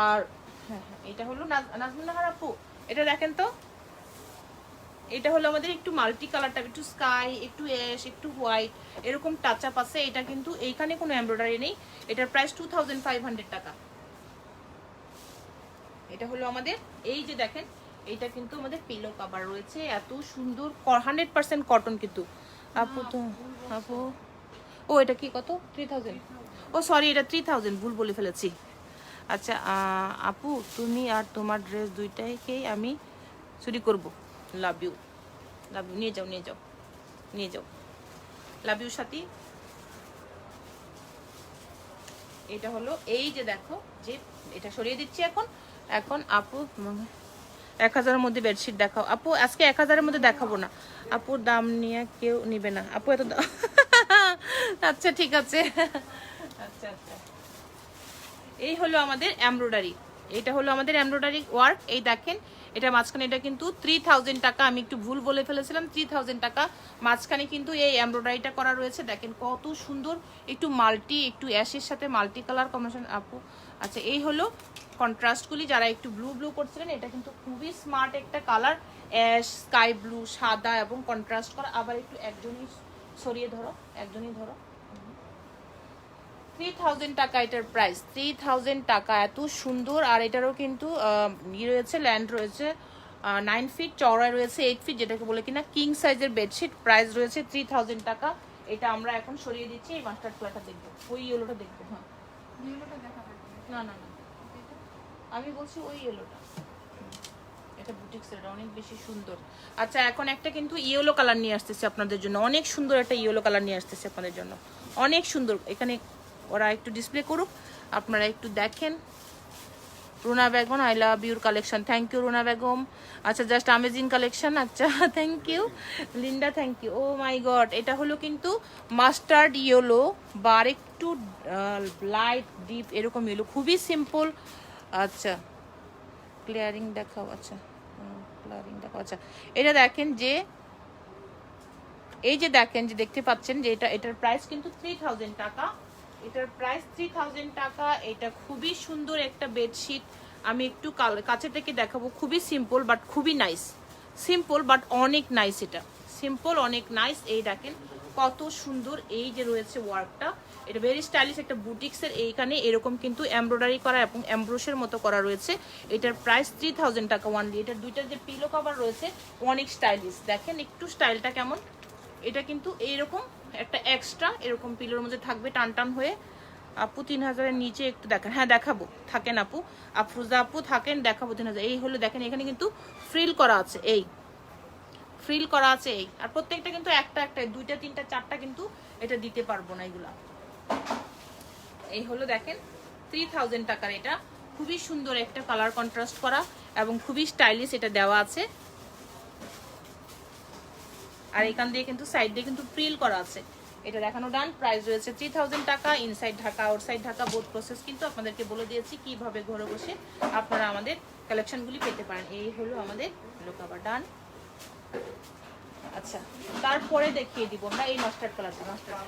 Speaker 1: আর হ্যাঁ হ্যাঁ এটা হলো নাজমুন্নাহার আপু, এটা দেখেন তো, এটা হলো আমাদের একটু মাল্টি কালারটা, একটু স্কাই, একটু অ্যাশ, একটু হোয়াইট, এরকম টাচ আপ আছে। এটা কিন্তু এইখানে কোনো এমব্রয়ডারি নেই। এটার প্রাইস 2500 টাকা। এটা হলো আমাদের, এই যে দেখেন এইটা কিন্তু আমাদের পিলো কভার রয়েছে, এত সুন্দর 100% কটন কিন্তু। আপু তো আপু, ও এটা কি কত, 3000, ও সরি এটা 3000, ভুল বলে ফেলেছি। আচ্ছা আপু তুমি আর তোমার ড্রেস দুইটাকেই আমি চুরি করব। লাভ ইউ, লাভ ইউ, নিয়ে যাও নিয়ে যাও নিয়ে যাও। লাভ ইউ সাথী। এটা হলো এই যে দেখো যে এটা সরিয়ে দিচ্ছি এখন। এখন আপু 1000-এর মধ্যে বেডশিট দেখাও আপু। আজকে 1000-এর মধ্যে দেখাবো না আপুর, দাম নিয়ে কেউ নিবে না আপু এত দাম। আচ্ছা ঠিক আছে। আচ্ছা আচ্ছা, এই হলো আমাদের এমব্রয়ডারি, এটা হলো আমাদের এমব্রয়ডারি ওয়ার্ক। এই দেখেন এটা মাঝখানে, এটা কিন্তু 3000 টাকা, আমি একটু ভুল বলে ফেলেছিলাম, 3000 টাকা মাঝখানে কিন্তু এই এমব্রয়ডারিটা করা রয়েছে। দেখেন কত সুন্দর, একটু মাল্টি, একটু অ্যাশের সাথে মাল্টি কালার কম্বিনেশন আপু। আচ্ছা এই হলো কন্ট্রাস্টগুলি, যারা একটু ব্লু ব্লু করছিলেন, এটা কিন্তু খুবই স্মার্ট একটা কালার, অ্যাশ, স্কাই ব্লু, সাদা এবং কন্ট্রাস্ট করা। আবার একটু একজনই সরিয়ে ধরো, একজনই ধরো। 3000 টাকা এটার প্রাইস, 3000 টাকা, এত সুন্দর। আর এটারও কিন্তু রয়েছে, ল্যান্ড রয়েছে 9 ফিট, চওড়ায় রয়েছে 8 ফিট, যেটাকে বলে কিনা কিং সাইজের বেডশিট। প্রাইস রয়েছে 3000 টাকা। এটা আমরা এখন সরিয়ে দিচ্ছি, এই মাস্টার্ড কালারটা দেখবো, ওই ইয়েলোটা দেখবো। হ্যাঁ ইয়েলোটা দেখা না না না, আমি বলছি ওই ইয়েলোটা, এটা বুটিক্সের, অনেক বেশি সুন্দর। আচ্ছা এখন একটা কিন্তু ইয়েলো কালার নিয়ে আসতেছে আপনাদের জন্য, অনেক সুন্দর একটা ইয়েলো কালার নিয়ে আসতেছে আপনাদের জন্য, অনেক সুন্দর। এখানে ওরা একটু ডিসপ্লে করুক, আপনারা একটু দেখেন। Runa Begum, I love your collection, thank you Runa Begum. আচ্ছা জাস্ট অ্যামেজিং কালেকশন, আচ্ছা thank you Linda, thank you. Oh my god, এটা হলো কিন্তু মাস্টার্ড ইয়েলো বা একটু লাইট ডিপ এরকম ইয়েলো, খুবই সিম্পল। আচ্ছা ক্লিয়ারিং দেখাও, আচ্ছা ক্লিয়ারিং দেখাও। আচ্ছা এটা দেখেন যে, এই যে দেখেন যে দেখতে পাচ্ছেন যে এটার প্রাইস কিন্তু 3000 টাকা, এটার প্রাইস 3000 টাকা। এটা খুবই সুন্দর একটা বেডশিট, আমি একটু কাছে থেকে দেখাবো। খুবই সিম্পল বাট খুবই নাইস, সিম্পল বাট অনেক নাইস, এটা সিম্পল অনেক নাইস। এই দেখেন কত সুন্দর, এই যে রয়েছে ওয়ার্কটা, এটা ভেরি স্টাইলিশ একটা বুটিক্সের। এইখানে এরকম কিন্তু এমব্রয়ডারি করা এবং এমব্রোশের মতো করা রয়েছে। এটার প্রাইস 3000 টাকা ওয়ানলি। এটার দুইটা যে পিলো কভার রয়েছে অনেক স্টাইলিশ, দেখেন একটু স্টাইলটা কেমন। এটা কিন্তু এইরকম একটা এক্সট্রা এরকম পিলোর মধ্যে থাকবে টান টান হয়ে। আপু 3000-এর নিচে একটু দেখেন, হ্যাঁ দেখাবো, থাকেন আপু, আফরুজা আপু থাকেন, দেখাবো 3000। এই হলো দেখেন এখানে কিন্তু ফ্রিল করা আছে, এই ফ্রিল করা আছে এই, আর প্রত্যেকটা কিন্তু একটা একটা, দুইটা তিনটা চারটা কিন্তু এটা দিতে পারবো না এগুলা। এই হলো দেখেন 3000 টাকার, এটা খুবই সুন্দর একটা কালার কন্ট্রাস্ট করা এবং খুবই স্টাইলিশ এটা দেওয়া আছে। আর এখান দিয়ে কিন্তু সাইড দিয়ে কিন্তু প্রিল করা আছে। এটা দেখানো ডান, প্রাইস রয়েছে 3000 টাকা। Inside Dhaka outside Dhaka both process কিন্তু আপনাদেরকে বলে দিয়েছি কিভাবে ঘরে বসে আপনারা আমাদের কালেকশনগুলি পেতে পারেন। এই হলো আমাদের লোকাবার ডান। আচ্ছা তারপরে দেখিয়ে দিব আমরা এই মাস্টার্ড কালারটা, মাস্টার্ড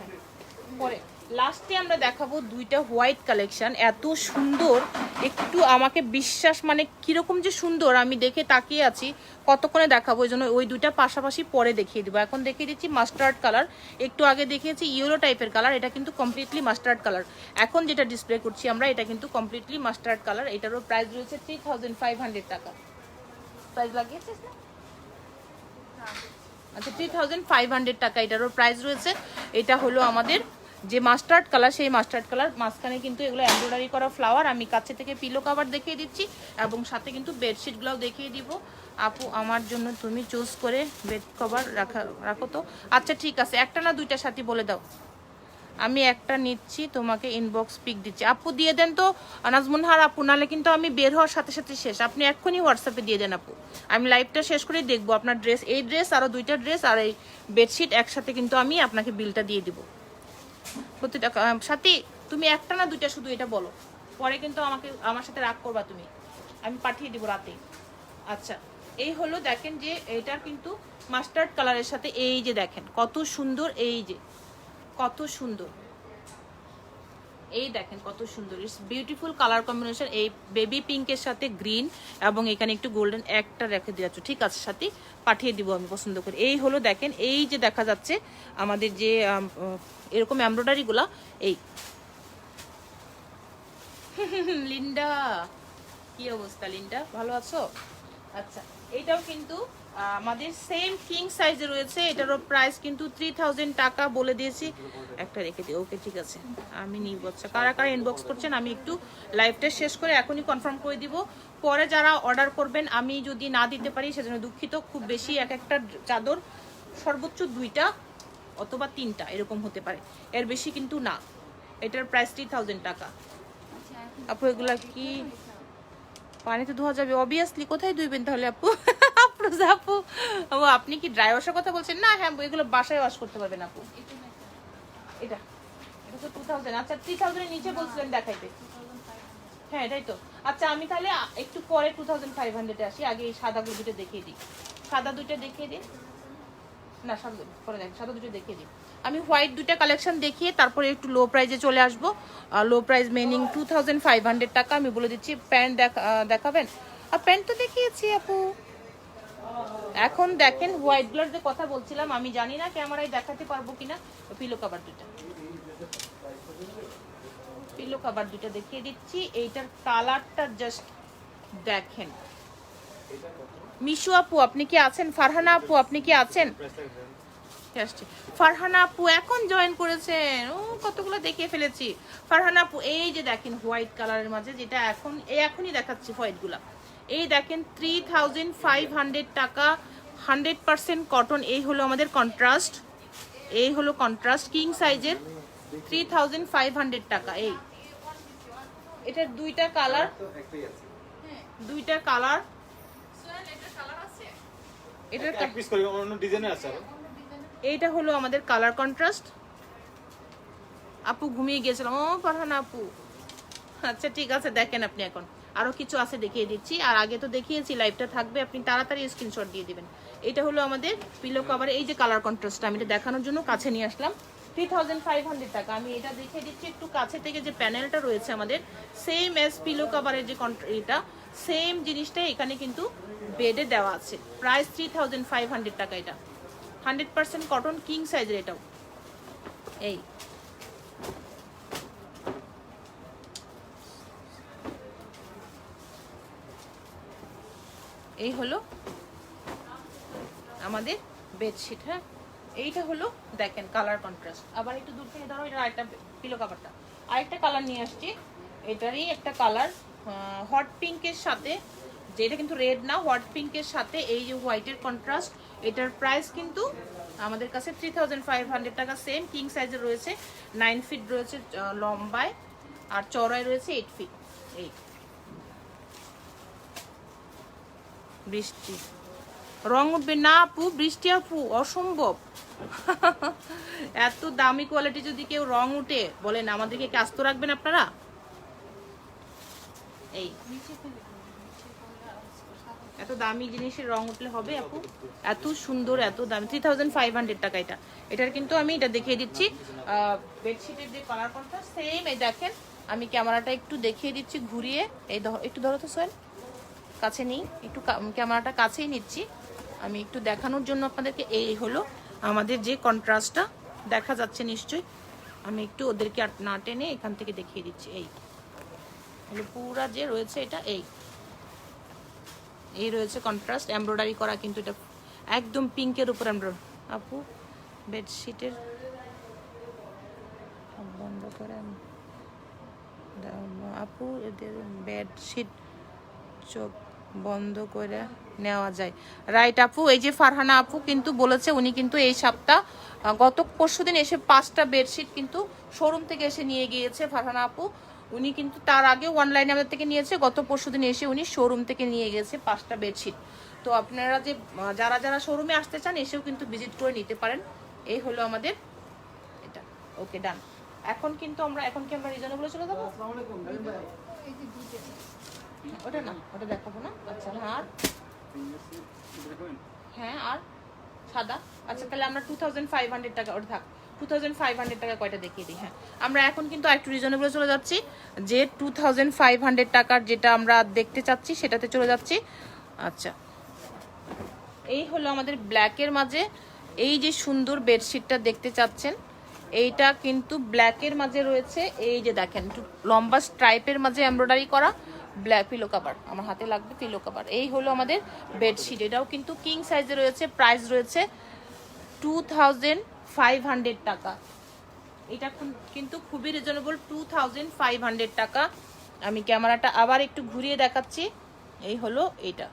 Speaker 1: পরে লাস্টে আমরা দেখাবো দুইটা হোয়াইট কালেকশন, এত সুন্দর, একটু আমাকে বিশ্বাস মানে কিরকম যে সুন্দর, আমি দেখে তাকিয়ে আছি কতক্ষণে দেখাবো, ওই জন্য ওই দুইটা পাশাপাশি পরে দেখিয়ে দিব। এখন দেখিয়ে দিচ্ছি মাস্টার্ড কালার, একটু আগে দেখিয়েছি ইয়েলো টাইপের কালার, এটা কিন্তু কমপ্লিটলি মাস্টার্ড কালার। এখন যেটা ডিসপ্লে করছি আমরা এটা কিন্তু কমপ্লিটলি মাস্টার্ড কালার। এটারও প্রাইস রয়েছে 3500 টাকা। প্রাইস লাগিয়েছিস না? আচ্ছা 3500 টাকা এটারও প্রাইস রয়েছে। এটা হলো আমাদের যে মাস্টার্ড কালার, সেই মাস্টার্ড কালার, মাঝখানে কিন্তু এগুলো এমব্রয়ডারি করা ফ্লাওয়ার। আমি কাছে থেকে পিলো কভার দেখিয়ে দিচ্ছি এবং সাথে কিন্তু বেডশিটগুলোও দেখিয়ে দিব। আপু আমার জন্য তুমি চুজ করে বেড কভার রাখো তো। আচ্ছা ঠিক আছে, একটা না দুইটা সাথে বলে দাও, আমি একটা নিচ্ছি, তোমাকে ইনবক্স পিক দিচ্ছি। আপু দিয়ে দেন তো নাজমুনহার আপু, নাহলে কিন্তু আমি বের হওয়ার সাথে সাথে শেষ। আপনি এক্ষুনি হোয়াটসঅ্যাপে দিয়ে দেন আপু, আমি লাইভটা শেষ করেই দেখবো আপনার ড্রেস, এই ড্রেস আরও দুইটা ড্রেস আর এই বেডশিট একসাথে কিন্তু আমি আপনাকে বিলটা দিয়ে দিব প্রতিটা। সাথী তুমি একটা না দুইটা শুধু এটা বলো, পরে কিন্তু আমার সাথে রাগ করবা তুমি, আমি পাঠিয়ে দিব রাতে। আচ্ছা এই হলো দেখেন যে এটার কিন্তু মাস্টার্ড কালারের সাথে এই যে দেখেন কত সুন্দর, এই যে কত সুন্দর, এই দেখেন কত সুন্দর, ইটস বিউটিফুল কালার কম্বিনেশন। এই বেবি পিঙ্কের সাথে গ্রিন এবং এখানে একটু গোল্ডেন একটা রেখে দিয়েছ, ঠিক আছে সাথে পাঠিয়ে দিব আমি পছন্দ করি। এই হলো দেখেন, এই যে দেখা যাচ্ছে আমাদের যে এরকম এমব্রয়ডারিগুলা, এই লিন্ডা কি অবস্থা লিন্ডা, ভালো আছো? আচ্ছা এটাও কিন্তু আমাদের সেম কিং সাইজে রয়েছে, এটারও প্রাইস কিন্তু 3000 টাকা বলে দিয়েছি। একটা রেখে দিই, ওকে ঠিক আছে আমি নিব। আচ্ছা কারা কারা ইনবক্স করছেন আমি একটু লাইভটা শেষ করে এখনই কনফার্ম করে দিব। পরে যারা অর্ডার করবেন আমি যদি না দিতে পারি সেজন্য দুঃখিত। খুব বেশি এক একটা চাদর সর্বোচ্চ দুইটা অথবা 3টা এরকম হতে পারে, এর বেশি কিন্তু না। এটার প্রাইস 3000 টাকা। আপু এগুলা কি পানিতে ধোয়া যাবে? অবভিয়াসলি, কোথায় ধুইবেন তাহলে আপু? আপু ও আপনি কি ড্রাই ওয়াশের কথা বলছেন? না হ্যাঁ, এগুলো বাসায় ওয়াশ করতে পারবেন আপু। এটা এটা তো 2000। আচ্ছা 3000 এর নিচে বলছিলেন দেখাইতে। হ্যাঁ এটাই তো। আচ্ছা আমি তাহলে একটু পরে 2500 আসি, আগে এই সাদা দুটো দেখিয়ে দিই। সাদা দুটো দেখিয়ে দিই না, সাদা পরে দেখ, সাদা দুটো দেখিয়ে দিই। আমি হোয়াইট দুটো কালেকশন দেখিয়ে তারপরে একটু লো প্রাইজে চলে আসবো। লো প্রাইস মেনিং 2500 টাকা। আমি বলে দিচ্ছি। প্যান্ট দেখাবেন? আর প্যান্ট তো দেখিয়েছি আপু। এখন দেখেন হোয়াইট গুলোর যে কথা বলছিলাম, আমি জানি না ক্যামেরায় দেখাতে পারবো কিনা। পিলো কাভার দুটো, পিলো কাভার দুটো দেখিয়ে দিচ্ছি। এইটার কালারটা জাস্ট দেখেন। মিশু আপু আপনি কি আছেন? ফারহানা আপু আপনি কি আছেন? ফারহানা আপু এখন জয়েন করেছেন। ও কতগুলো দেখিয়ে ফেলেছি। ফারহানা আপু এই যে দেখেন হোয়াইট কালারের মাঝে, যেটা এখনই দেখাচ্ছি হোয়াইট গুলা। এই দেখেন 3500 টাকা, 100% কটন। এই হলো আমাদের কন্ট্রাস্ট, এই হলো কন্ট্রাস্ট কিং সাইজের 3500 টাকা। এই এটার দুইটা কালার, দুইটা কালার। এটার এক পিস করে অন্য ডিজাইনের আছে। এইটা হলো আমাদের কালার কন্ট্রাস্ট। আপু ঘুমিয়ে গিয়েছিলাম। ও ফারহানা আপু আচ্ছা ঠিক আছে, দেখেন আপনি এখন আরো কিছু আছে দেখিয়ে দিচ্ছি। আর আগে তো দেখিয়েছি, লাইভটা থাকবে, আপনি তাড়াতাড়ি স্ক্রিনশট দিয়ে দিবেন। এটা হলো আমাদের পিলো কভার। এই যে কালার কন্ট্রাস্টটা আমি এটা দেখানোর জন্য কাছে নিয়ে আসলাম। 3500 টাকা। আমি এটা দেখিয়ে দিচ্ছি একটু কাছে থেকে। যে প্যানেলটা রয়েছে আমাদের সেম এস পিলো কভারের যে এটা সেম জিনিসটা এখানে কিন্তু বেডে দেওয়া আছে। প্রাইস 3500 টাকা। এটা 100% কটন কিং সাইজের। এটাও এই এই হলো আমাদের বেডশিট। হ্যাঁ এইটা হলো দেখেন কালার কন্ট্রাস্ট। আবার একটু দূর থেকে ধরো, এটা আরেকটা পিলো কাভারটা আরেকটা কালার নিয়ে আসছি। এটারই একটা কালার হট পিঙ্কের সাথে, যেটা কিন্তু রেড না, হট পিঙ্কের সাথে এই যে হোয়াইটের কন্ট্রাস্ট। এটার প্রাইস কিন্তু আমাদের কাছে 3500 টাকা। সেম কিং সাইজের রয়েছে, 9 ফিট রয়েছে লম্বায়, আর চওড়ায় রয়েছে 8 ফিট। এই বৃষ্টি রং উঠবে না আপু? বৃষ্টি আপু অসম্ভব। এত দামি কোয়ালিটি যদি কেউ রং উঠে বলেন, আমাদেরকে কি আস্ত রাখবেন আপনারা? এই এত দামি জিনিসের রং উঠলে হবে আপু? এত সুন্দর এত দামি, 3500 টাকা। এটার কিন্তু আমি এটা দেখিয়ে দিচ্ছি বেডশিটের যে কালার কন্ট্রাস্ট সেম। এই দেখেন আমি ক্যামেরাটা একটু দেখিয়ে দিচ্ছি ঘুরিয়ে। এই একটু ধরো তো সোহেল, কাছে নিই একটু, ক্যামেরাটা কাছেই নিচ্ছি আমি একটু দেখানোর জন্য আপনাদেরকে। এই হলো আমাদের যে কন্ট্রাস্টটা দেখা যাচ্ছে নিশ্চয়ই। আমি একটু ওদেরকে না টেনে এখান থেকে দেখিয়ে দিচ্ছি। এই হলো পুরা যে রয়েছে এটা। এই রয়েছে কন্ট্রাস্ট এমব্রয়ডারি করা, কিন্তু এটা একদম পিঙ্কের উপর এমব্রয়ডারি। আপু বেডশিটের বন্ধ করেন আপু, এদের বেডশিট চোখ বন্ধ করে নেওয়া যায়। রাইট আপু। এই যে ফারহানা আপু কিন্তু বলেছে, উনি কিন্তু এই সপ্তাহ গত পরশুদিন এসে 5টা বেডশিট কিন্তু শোরুম থেকে এসে নিয়ে গিয়েছে ফারহানা আপু। উনি কিন্তু তার আগে অনলাইনে আমাদের থেকে নিয়েছে, গত পরশুদিন এসে উনি শোরুম থেকে নিয়ে গেছে 5টা বেডশিট। তো আপনারা যে যারা যারা শোরুমে আসতে চান এসেও কিন্তু ভিজিট করে নিতে পারেন। এই হলো আমাদের এটা। ওকে ডান। এখন কিন্তু এখন কি আমরা রিজনেবলে চলে যাবো? ওটা না, ওটা দেখাবো না। আচ্ছা আর হ্যাঁ আর সাদা। আচ্ছা তাহলে আমরা 2500 টাকা, ওটা থাক 2500 টাকা কয়টা দেখিয়ে দিই। হ্যাঁ আমরা এখন কিন্তু একটু রিজনেবলে চলে যাচ্ছি, যে 2500 টাকার যেটা আমরা দেখতে চাচ্ছি সেটাতে চলে যাচ্ছি। আচ্ছা এই হলো আমাদের ব্ল্যাকের মাঝে এই যে সুন্দর বেডশিটটা দেখতে চাচ্ছেন, এইটা কিন্তু ব্ল্যাকের মাঝে রয়েছে। এই যে দেখেন একটু লম্বা স্ট্রাইপের মাঝে এমব্রয়ডারি করা ব্ল্যাক পিলো কভার। আমার হাতে লাগবে পিলো কভার। এই হলো আমাদের বেডশিট। এটাও কিন্তু কিং সাইজে রয়েছে। প্রাইস রয়েছে 2500 টাকা। এটা কিন্তু খুবই রিজনেবল, 2500 টাকা। আমি ক্যামেরাটা আবার একটু ঘুরিয়ে দেখাচ্ছি। এই হলো এটা।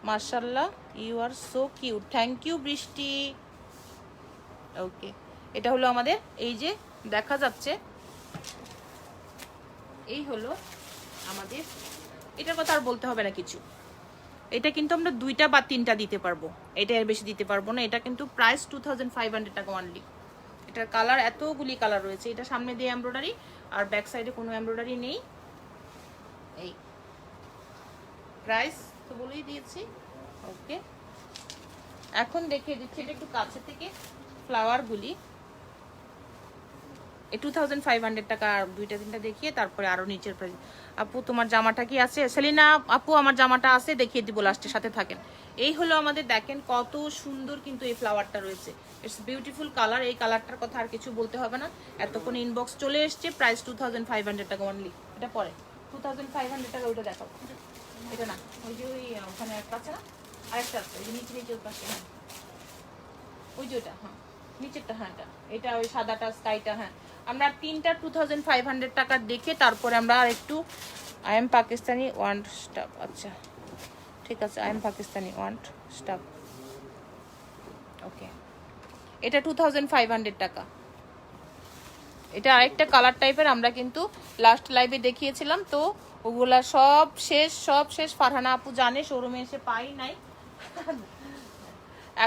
Speaker 1: মাশাআল্লাহ you are so cute. Thank you Brishti. Okay, এটা হলো আমাদের, এই যে দেখা যাচ্ছে, এই হলো আমাদের, এটার কথা আর বলতে হবে না কিছু। এটা কিন্তু আমরা 2টা বা 3টা দিতে পারবো, এটা এর বেশি দিতে পারবো না। এটা কিন্তু প্রাইস 2500 টাকা অনলি। এটার কালার, এতগুলি কালার রয়েছে। এটা সামনে দিয়ে এমব্রয়ডারি, আর ব্যাক সাইডে কোনো এমব্রয়ডারি নেই। এই প্রাইস তো বলেই দিয়েছি। ওকে, এখন দেখিয়ে দিচ্ছি এটা একটু কাছে থেকে ফ্লাওয়ারগুলি। এই 2500 টাকা, 2টা 3টা দেখিয়ে তারপরে আরো নিচের প্রাইস। আপু তোমার জামাটা কি আছে? সেলিনা আপু আমার জামাটা আছে, দেখিয়ে দিব লাস্টের সাথে থাকেন। এই হলো আমাদের, দেখেন কত সুন্দর কিন্তু এই ফ্লাওয়ারটা রয়েছে। It's beautiful colour. এই কালারটার কথা আর কিছু বলতে হবে না, এতক্ষণ ইনবক্স চলে এসছে। প্রাইস 2500 টাকা অনলি। এটা পরে 2500 টাকা। ওইটা দেখাও, এটা না, ওই যে ওই ওখানে একটা আছে না, আরেকটা আছে, ওই যে নিচে নিচে পাশে, হ্যাঁ ওই যে ওটা, হ্যাঁ নিচেরটা, হ্যাঁ এটা ওই সাদাটা স্কাইটা। হ্যাঁ, আমরা 3টা 2500 টাকা দেখে তারপরে আমরা আর একটু I am Pakistani one stuff. আচ্ছা ঠিক আছে, I am Pakistani one stuff. Okay, এটা 2500 টাকা। এটা আরেকটা কালার টাইপের, আমরা কিন্তু লাস্ট লাইভে দেখিয়েছিলাম, তো ওগুলা সব শেষ। ফারহানা আপু জানে, শোরুমে এসে পাই নাই।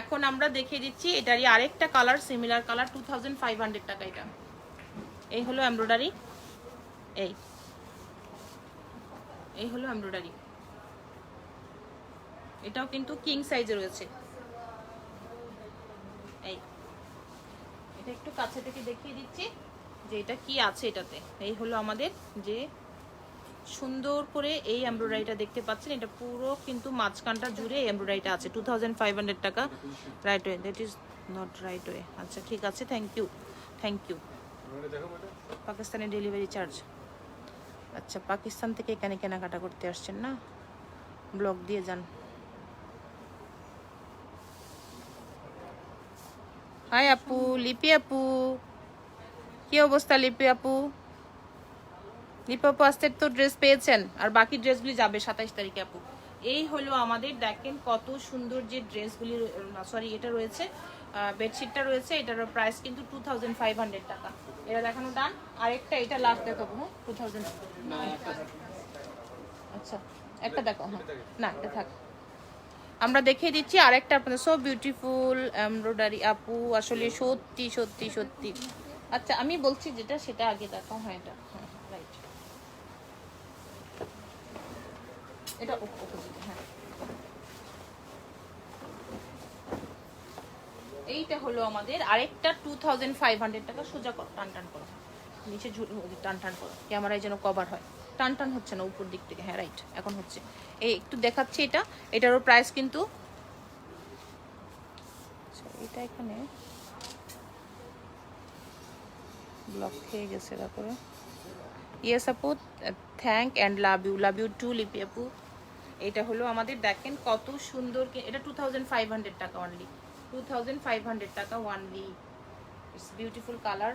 Speaker 1: এখন আমরা দেখিয়ে দিচ্ছি এটারই আরেকটা কালার, সিমিলার কালার, 2500 টাকা। এটা এই হলো এমব্রয়ডারি, এই হলো এমব্রয়ডারি। এটাও কিন্তু কিং সাইজে রয়েছে। এই এটা একটু কাছে থেকে দেখিয়ে দিচ্ছি যে এটা কি আছে এটাতে। এই হলো আমাদের যে সুন্দর করে এই এমব্রয়ডারিটা দেখতে পাচ্ছেন, এটা পুরো কিন্তু মাঝখানটা জুড়ে এমব্রয়ডারিটা আছে। 2500 টাকা। Right way, that is not right way. আচ্ছা ঠিক আছে, থ্যাংক ইউ। পাকিস্তানের ডেলিভারি চার্জ। আচ্ছা, পাকিস্তান থেকে এখানে কেনাকাটা করতে আসছেন না, ব্লগ দিয়ে যান। হাই আপু, লিপি আপু, কি অবস্থা লিপি আপু? লিপি আপু আসতে তো ড্রেস পেয়েছেন, আর বাকি ড্রেসগুলি যাবে 27 তারিখে আপু। এই হলো আমাদের, দেখেন কত সুন্দর যে ড্রেসগুলি, সরি এটা রয়েছে, বেডশিটটা রয়েছে। এটার প্রাইস কিন্তু 2500 টাকা। এটা দেখানো ডান। আরেকটা, এটা লাস্ট দেখাবো। হ্যাঁ 2000। আচ্ছা একটা দেখো, হ্যাঁ না এটা থাক, আমরা দেখিয়ে দিচ্ছি আরেকটা আপনাদের। সো বিউটিফুল এমব্রয়ডারি আপু, আসলে সত্যি সত্যি সত্যি। আচ্ছা আমি বলছি যেটা সেটা আগে দেখাও। হ্যাঁ এটা, হ্যাঁ রাইট, এটা অপোজিটে। হ্যাঁ এইটা হলো আমাদের আরেকটা 2500 টাকা। সোজা করো, টান টান করো, নিচে টান টান করো, ক্যামেরায় যেন কভার হয়। টান টান হচ্ছে না উপর দিক থেকে, হ্যাঁ রাইট এখন হচ্ছে। এই একটু দেখাচ্ছি এটা, এটারও প্রাইস কিন্তু, এটা এখানে ব্লক খেয়ে গেছে। তারপরে ইয়েস আপু, thank and love you too Lipi আপু। এটা হলো আমাদের, দেখেন কত সুন্দর। এটা 2500 টাকা অনলি, 2500 টাকা only. It's beautiful colour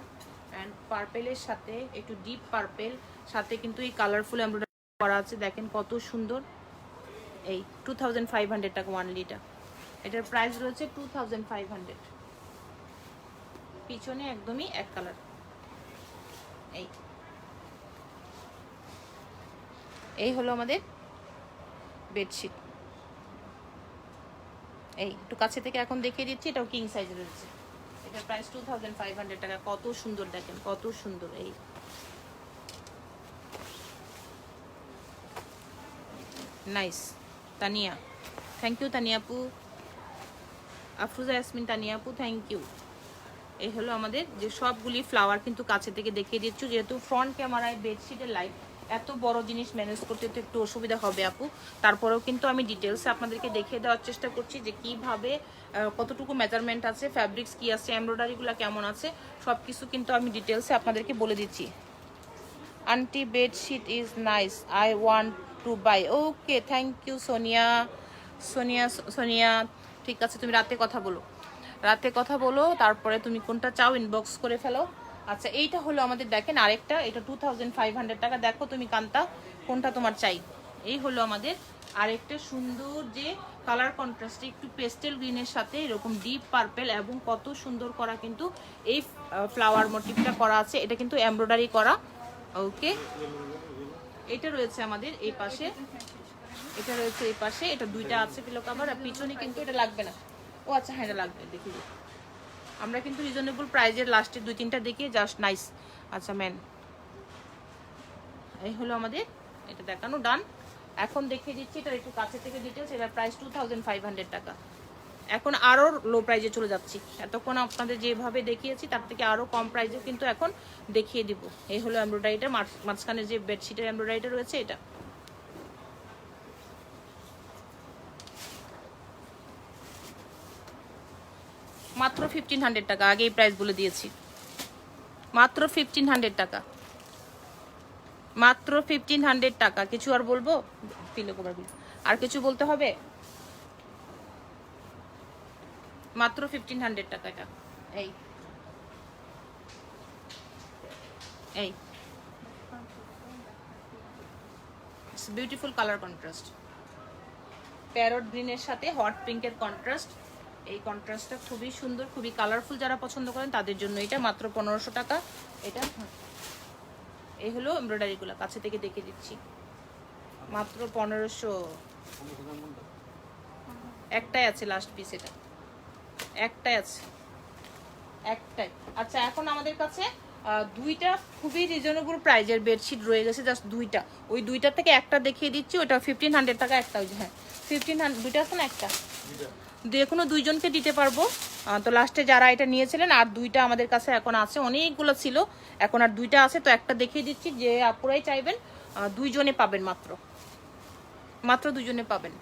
Speaker 1: and পার্পেলের সাথে একটু ডিপ পার্পেল, সাথে কিন্তু এই কালারফুল এমব্রয়ডারি করা আছে। দেখেন কত সুন্দর। এই 2500 টাকা অনলি। এটার প্রাইস রয়েছে 2500। পিছনে একদমই এক কালার। এই হলো আমাদের বেডশিট। এই একটু কাছে থেকে এখন দেখিয়ে দিচ্ছি, এটাও কিং সাইজ রয়েছে। এটার প্রাইস 2500 টাকা। কত সুন্দর, দেখেন কত সুন্দর। এই nice Tania, thank you Tania আপু। আফরুজা ইয়াসমিন তানিয়া আপু, থ্যাংক ইউ। এই হলো আমাদের যে সবগুলি ফ্লাওয়ার কিন্তু কাছে থেকে দেখিয়ে দিচ্ছি, যেহেতু ফ্রন্ট ক্যামেরায় বেডশিটের লাইট, এত বড় জিনিস ম্যানেজ করতে তো একটু অসুবিধা হবে আপু। তারপরেও কিন্তু আমি ডিটেলসে আপনাদেরকে দেখিয়ে দেওয়ার চেষ্টা করছি যে কিভাবে কতটুকু মেজারমেন্ট আছে, ফ্যাব্রিক্স কি আছে, এমব্রয়ডারিগুলো কেমন আছে, সব কিছু কিন্তু আমি ডিটেলসে আপনাদেরকে বলে দিচ্ছি। Aunty bedsheet is nice, I want to buy. Okay thank you Sonia. Sonia ঠিক আছে, তুমি রাতে কথা বলো, তারপরে তুমি কোনটা চাও ইনবক্স করে ফেলো। আচ্ছা এইটা হলো আমাদের, দেখেন আরেকটা, এটা 2500 টাকা। দেখো তুমি কান্তা কোনটা তোমার চাই। এই হলো আমাদের আর একটা সুন্দর যে কালার কন্ট্রাস্ট একটু পেস্টেল গ্রিনের সাথে এরকম ডিপ পার্পেল এবং কত সুন্দর করা কিন্তু এই ফ্লাওয়ার মোটিভটা করা আছে। এটা কিন্তু এমব্রয়ডারি করা। ওকে, এটা রয়েছে আমাদের এই পাশে, এটা রয়েছে এই পাশে, এটা দুইটা আছে পিলো কভার। আর পিছনে কিন্তু এটা লাগবে না। ও আচ্ছা হ্যাঁ এটা লাগবে, দেখি আমরা কিন্তু রিজনেবল প্রাইজের লাস্টে 2-3টা দেখিয়ে জাস্ট নাইস। আচ্ছা ম্যান, এই হলো আমাদের এটা দেখানো ডান। এখন দেখিয়ে দিচ্ছি এটা একটু কাছে থেকে ডিটেলস। এটার প্রাইস 2500 টাকা। এখন আরও লো প্রাইজে চলে যাচ্ছি। এতক্ষণ আপনাদের যেভাবে দেখিয়েছি তার থেকে আরও কম প্রাইজে কিন্তু এখন দেখিয়ে দিব। এই হলো এমব্রয়ডারিটা, মাঝখানে যে বেডশিটের এমব্রয়ডারিটা রয়েছে এটা। মাত্র 1500 টাকা, আগেই প্রাইস বলে দিয়েছি। মাত্র 1500 টাকা, মাত্র 1500 টাকা। কিছু আর বলবো? আর কিছু বলতে হবে? মাত্র 1500 টাকা। এটা এই এই বিউটিফুল কালার কন্ট্রাস্ট, প্যারট গ্রিনের সাথে হট পিঙ্কের কন্ট্রাস্ট। এই কন্ট্রাস্টটা খুবই সুন্দর, খুবই কালারফুল। যারা পছন্দ করেন তাদের জন্য এটা মাত্র 1500 টাকা। এটা এই হলো এমব্রয়ডারিগুলো, কাছে থেকে দেখে দিচ্ছি। মাত্র 1500। একটাই আছে লাস্ট পিস, এটা একটাই আছে, একটাই। আচ্ছা এখন আমাদের কাছে দুইটা খুবই রিজনেবল প্রাইজের বেডশিট রয়ে গেছে, জাস্ট দুইটা। ওই দুইটার থেকে একটা দেখিয়ে দিচ্ছি, ওটা 1500 টাকা একটা। ওই যে হ্যাঁ 1500, দুইটা আছে না একটা, এখনো দুইজনকে দিতে পারবো। তো লাস্টে যারা এটা নিয়েছিলেন আর দুইটা আমাদের কাছে এখন আছে, অনেকগুলো ছিল এখন আর দুইটা আছে। তো একটা দেখিয়ে দিচ্ছি, যে আপুরাই চাইবেন দুইজনে পাবেন, মাত্র মাত্র দুইজনে পাবেন।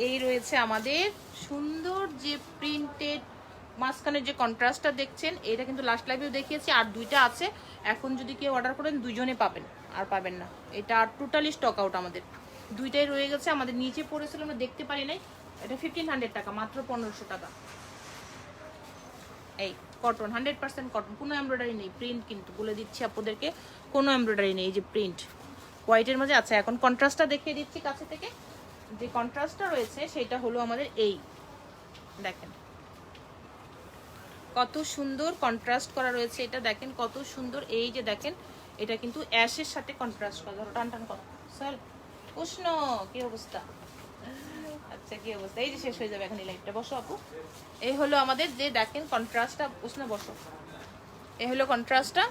Speaker 1: এই রয়েছে আমাদের সুন্দর যে প্রিন্টেড মাঝখানে যে কন্ট্রাস্টটা দেখছেন, এটা কিন্তু লাস্ট লাইভেও দেখিয়েছি। আর দুইটা আছে, এখন যদি কেউ অর্ডার করেন দুইজনে পাবেন, আর পাবেন না। এটা আর টোটালি স্টক আউট আমাদের, দুইটাই রয়ে গেছে। আমাদের নিচে পড়েছিল, আমরা দেখতে পারি নাই। এটা 1500 টাকা, মাত্র 1500 টাকা। এই কটন, 100% কটন, কোনো এমব্রয়ডারি নেই, প্রিন্ট কিন্তু বলে দিচ্ছি আপনাদেরকে, কোনো এমব্রয়ডারি নেই। এই যে প্রিন্ট হোয়াইটের মাঝে। আচ্ছা এখন কন্ট্রাস্টটা দেখিয়ে দিচ্ছি কাছে থেকে। যে কন্ট্রাস্টটা রয়েছে সেটা হলো আমাদের এই দেখেন কত সুন্দর কন্ট্রাস্ট করা রয়েছে। এটা দেখেন কত সুন্দর। এই যে দেখেন এটা কিন্তু অ্যাশের সাথে কন্ট্রাস্ট করা। ধরো টান টান কর স্যার। উষ্ণ কি অবস্থা? আচ্ছা কি অবস্থা? এই যে শেষ হয়ে যাবে এখন এই লাইভটা। বসো আপু। এই হলো আমাদের যে দেখেন কন্ট্রাস্টটা। উষ্ণ বসো। এই হলো কন্ট্রাস্টটা।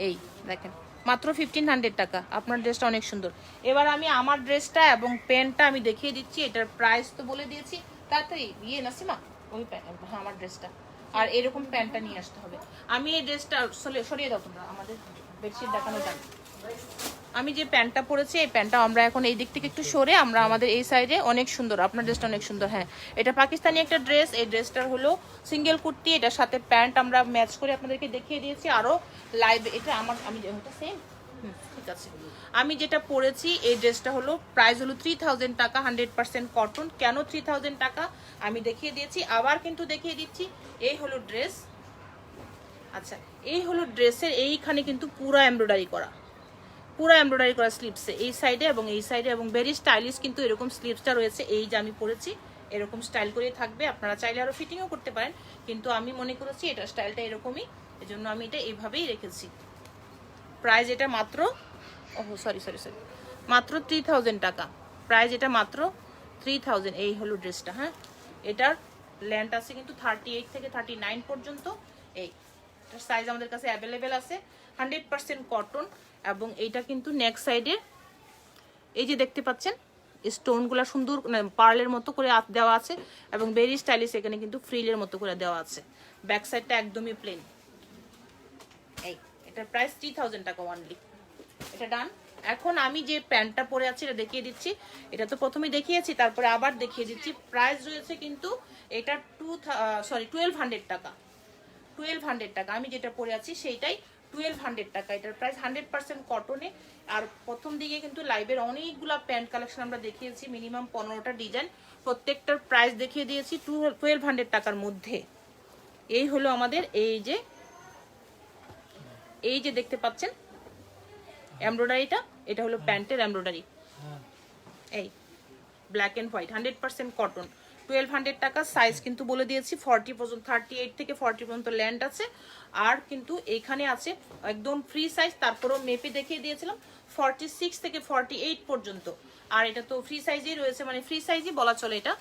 Speaker 1: এই দেখেন মাত্র 1500 টাকা। আপনার ড্রেসটা অনেক সুন্দর। এবার আমি আমার ড্রেসটা এবং প্যান্টটা আমি দেখিয়ে দিচ্ছি। এটার প্রাইস তো বলে দিয়েছি। তাড়াতাড়ি ইয়ে নাসিমা ওই প্যান্ট, হ্যাঁ আমার ড্রেসটা। আর এরকম প্যান্টটা নিয়ে আসতে হবে। আমি এই ড্রেসটা সরিয়ে দাও তোমরা, আমাদের বেডশিট দেখানো যাবে। আমি যে প্যান্টটা পরেছি এই প্যান্টটা আমরা এখন এই দিক থেকে একটু সরে আমরা আমাদের এই সাইডে অনেক সুন্দর। আপনার ড্রেসটা অনেক সুন্দর। হ্যাঁ এটা পাকিস্তানি একটা ড্রেস। এই ড্রেসটার হলো সিঙ্গেল কুর্তি, এটার সাথে প্যান্ট আমরা ম্যাচ করে আপনাদেরকে দেখিয়ে দিয়েছি। আরও লাইভ এটা আমার আমি এটা সেম ঠিক আছে। আমি যেটা পরেছি এই ড্রেসটা হলো প্রাইস হলো 3000 টাকা, 100% কটন। কেন 3000 টাকা আমি দেখিয়ে দিয়েছি, আবার কিন্তু দেখিয়ে দিচ্ছি। এই হলো ড্রেস। আচ্ছা এই হলো ড্রেসের এইখানে কিন্তু পুরো এমব্রয়ডারি করা, পুরো এমব্রয়ডারি করা স্লিপসে এই সাইডে এবং এই সাইডে, এবং ভেরি স্টাইলিশ কিন্তু এরকম স্লিপসটা রয়েছে। এই যে আমি পরেছি এরকম স্টাইল করে থাকবে। আপনারা চাইলে আরও ফিটিংও করতে পারেন, কিন্তু আমি মনে করেছি এটা স্টাইলটা এরকমই, এজন্য আমি এটা এইভাবেই রেখেছি। প্রাইস এটা মাত্র সরি মাত্র 3000 টাকা। প্রাইস এটা মাত্র 3000। এই হলো ড্রেসটা। হ্যাঁ এটার লেন্থ আছে কিন্তু 38 থেকে 39 পর্যন্ত। এটার সাইজ আমাদের কাছে অ্যাভেলেবেল আছে। 100% কটন। এবং এইটা কিন্তু নেক সাইডে এই যে দেখতে পাচ্ছেন স্টোনগুলো সুন্দর পার্লের মতো করে দেওয়া আছে, এবং ভেরি স্টাইলিশ এখানে কিন্তু ফ্রিলের মতো করে দেওয়া আছে। ব্যাক সাইডটা একদমই প্লেন। এই এটার প্রাইস 3000 টাকা অনলি। এটা ডান। এখন আমি যে প্যান্টটা পরে আছি এটা দেখিয়ে দিচ্ছি। এটা তো প্রথমেই দেখিয়েছি, তারপরে আবার দেখিয়ে দিচ্ছি। প্রাইস রয়েছে কিন্তু এটা 1200 টাকা। 1200 টাকা। আমি যেটা পরে আছি সেইটাই 1200 টাকা। এটার প্রাইস 100% কটনে। আর প্রথম দিকে কিন্তু লাইভের অনেকগুলো প্যান্ট কালেকশন আমরা দেখিয়েছি, মিনিমাম 15টা ডিজাইন। প্রত্যেকটার প্রাইস দেখিয়ে দিয়েছি 1200 টাকার মধ্যে। এই হলো আমাদের এই যে দেখতে পাচ্ছেন এমব্রয়ডারিটা, এটা হলো প্যান্টের এমব্রয়ডারি, এই ব্ল্যাক অ্যান্ড হোয়াইট 100% কটন। 1200 টাকা। সাইজ কিন্তু বলে দিয়েছি 40 পর্যন্ত, 38 থেকে 40 পর্যন্ত ল্যান্ড আছে। আর কিন্তু এখানে আছে একদম ফ্রি সাইজ, তারপরেও মেপে দেখিয়ে দিয়েছিলাম 46 থেকে 48 পর্যন্ত। আর এটা তো ফ্রি সাইজেই রয়েছে, মানে ফ্রি সাইজই বলা চলে এটা।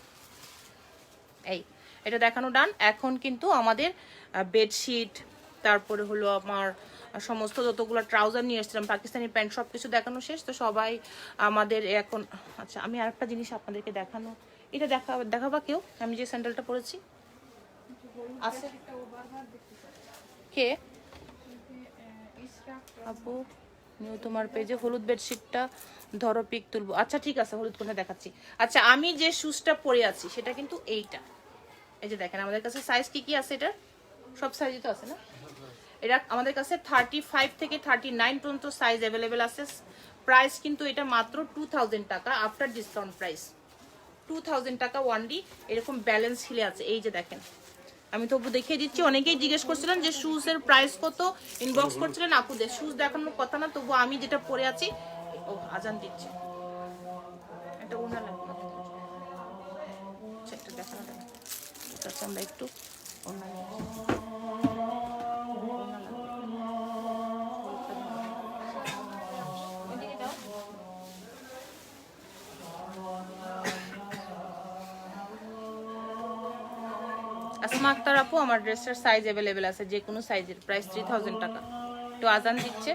Speaker 1: এই এটা দেখানো ডান। এখন কিন্তু আমাদের বেডশিট, তারপরে হলো আমার সমস্ত যতগুলো ট্রাউজার নিয়ে এসেছিলাম, পাকিস্তানি প্যান্ট, সব কিছু দেখানো শেষ। তো সবাই আমাদের এখন, আচ্ছা আমি আরেকটা জিনিস আপনাদেরকে দেখানো, এটা দেখাবা কেউ, আমি যে স্যান্ডেলটা পরেছি আছে কে আপু, নিউ তোমার পেজে হলুদ বেডশিটটা ধরো পিক তুলবো। আচ্ছা ঠিক আছে, হলুদ কোনটা দেখাচ্ছি। আচ্ছা আমি যে শুজটা পরে আছি সেটা কিন্তু এইটা, এই যে দেখেন আমাদের কাছে সাইজ কি কি আছে, এটার সব সাইজই তো আছে না, এটা আমাদের কাছে 35 থেকে 39 পর্যন্ত সাইজ অ্যাভেলেবেল আছে। প্রাইস কিন্তু এটা মাত্র 2000 টাকা আফটার ডিসকাউন্ট প্রাইস, 2000 টাকা ওয়ানলি। এরকম ব্যালেন্স হিলে আছে, এই যে দেখেন। আমি তবু দেখিয়ে দিচ্ছি, অনেকেই জিজ্ঞেস করছিলেন যে শুজের প্রাইস কত, ইনবক্স করছিলেন আপুদের। শুজ দেখানোর কথা না, তবু আমি যেটা পরে আছি, ও আজান দিচ্ছে, এটা ওনা লাগবে, আচ্ছা এটা দেখানো যাবে, আচ্ছা আমরা একটু ওনা আসমা আক্তার আপু, আমার ড্রেসের সাইজ অ্যাভেলেবেল আছে, যে কোনো সাইজের, প্রাইস 3000 টাকা। একটু আজান দিচ্ছে।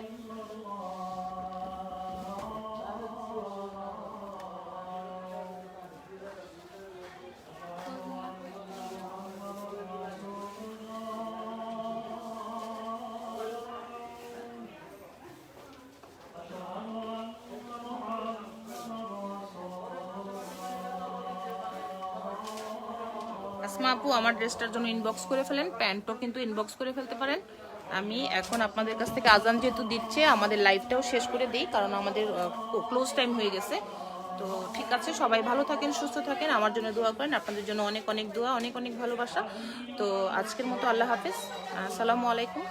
Speaker 1: আসমা আপু আমার ড্রেসটার জন্য ইনবক্স করে ফেলেন, প্যান্টও কিন্তু ইনবক্স করে ফেলতে পারেন। আমি এখন আপনাদের কাছ থেকে আজান যেহেতু দিচ্ছে, আমাদের লাইভটাও শেষ করে দিই, কারণ আমাদের ক্লোজ টাইম হয়ে গেছে। তো ঠিক আছে, সবাই ভালো থাকেন, সুস্থ থাকেন, আমার জন্য দোয়া করেন, আপনাদের জন্য অনেক অনেক দোয়া, অনেক অনেক ভালোবাসা। তো আজকের মতো আল্লাহ হাফেজ, আসসালামু আলাইকুম।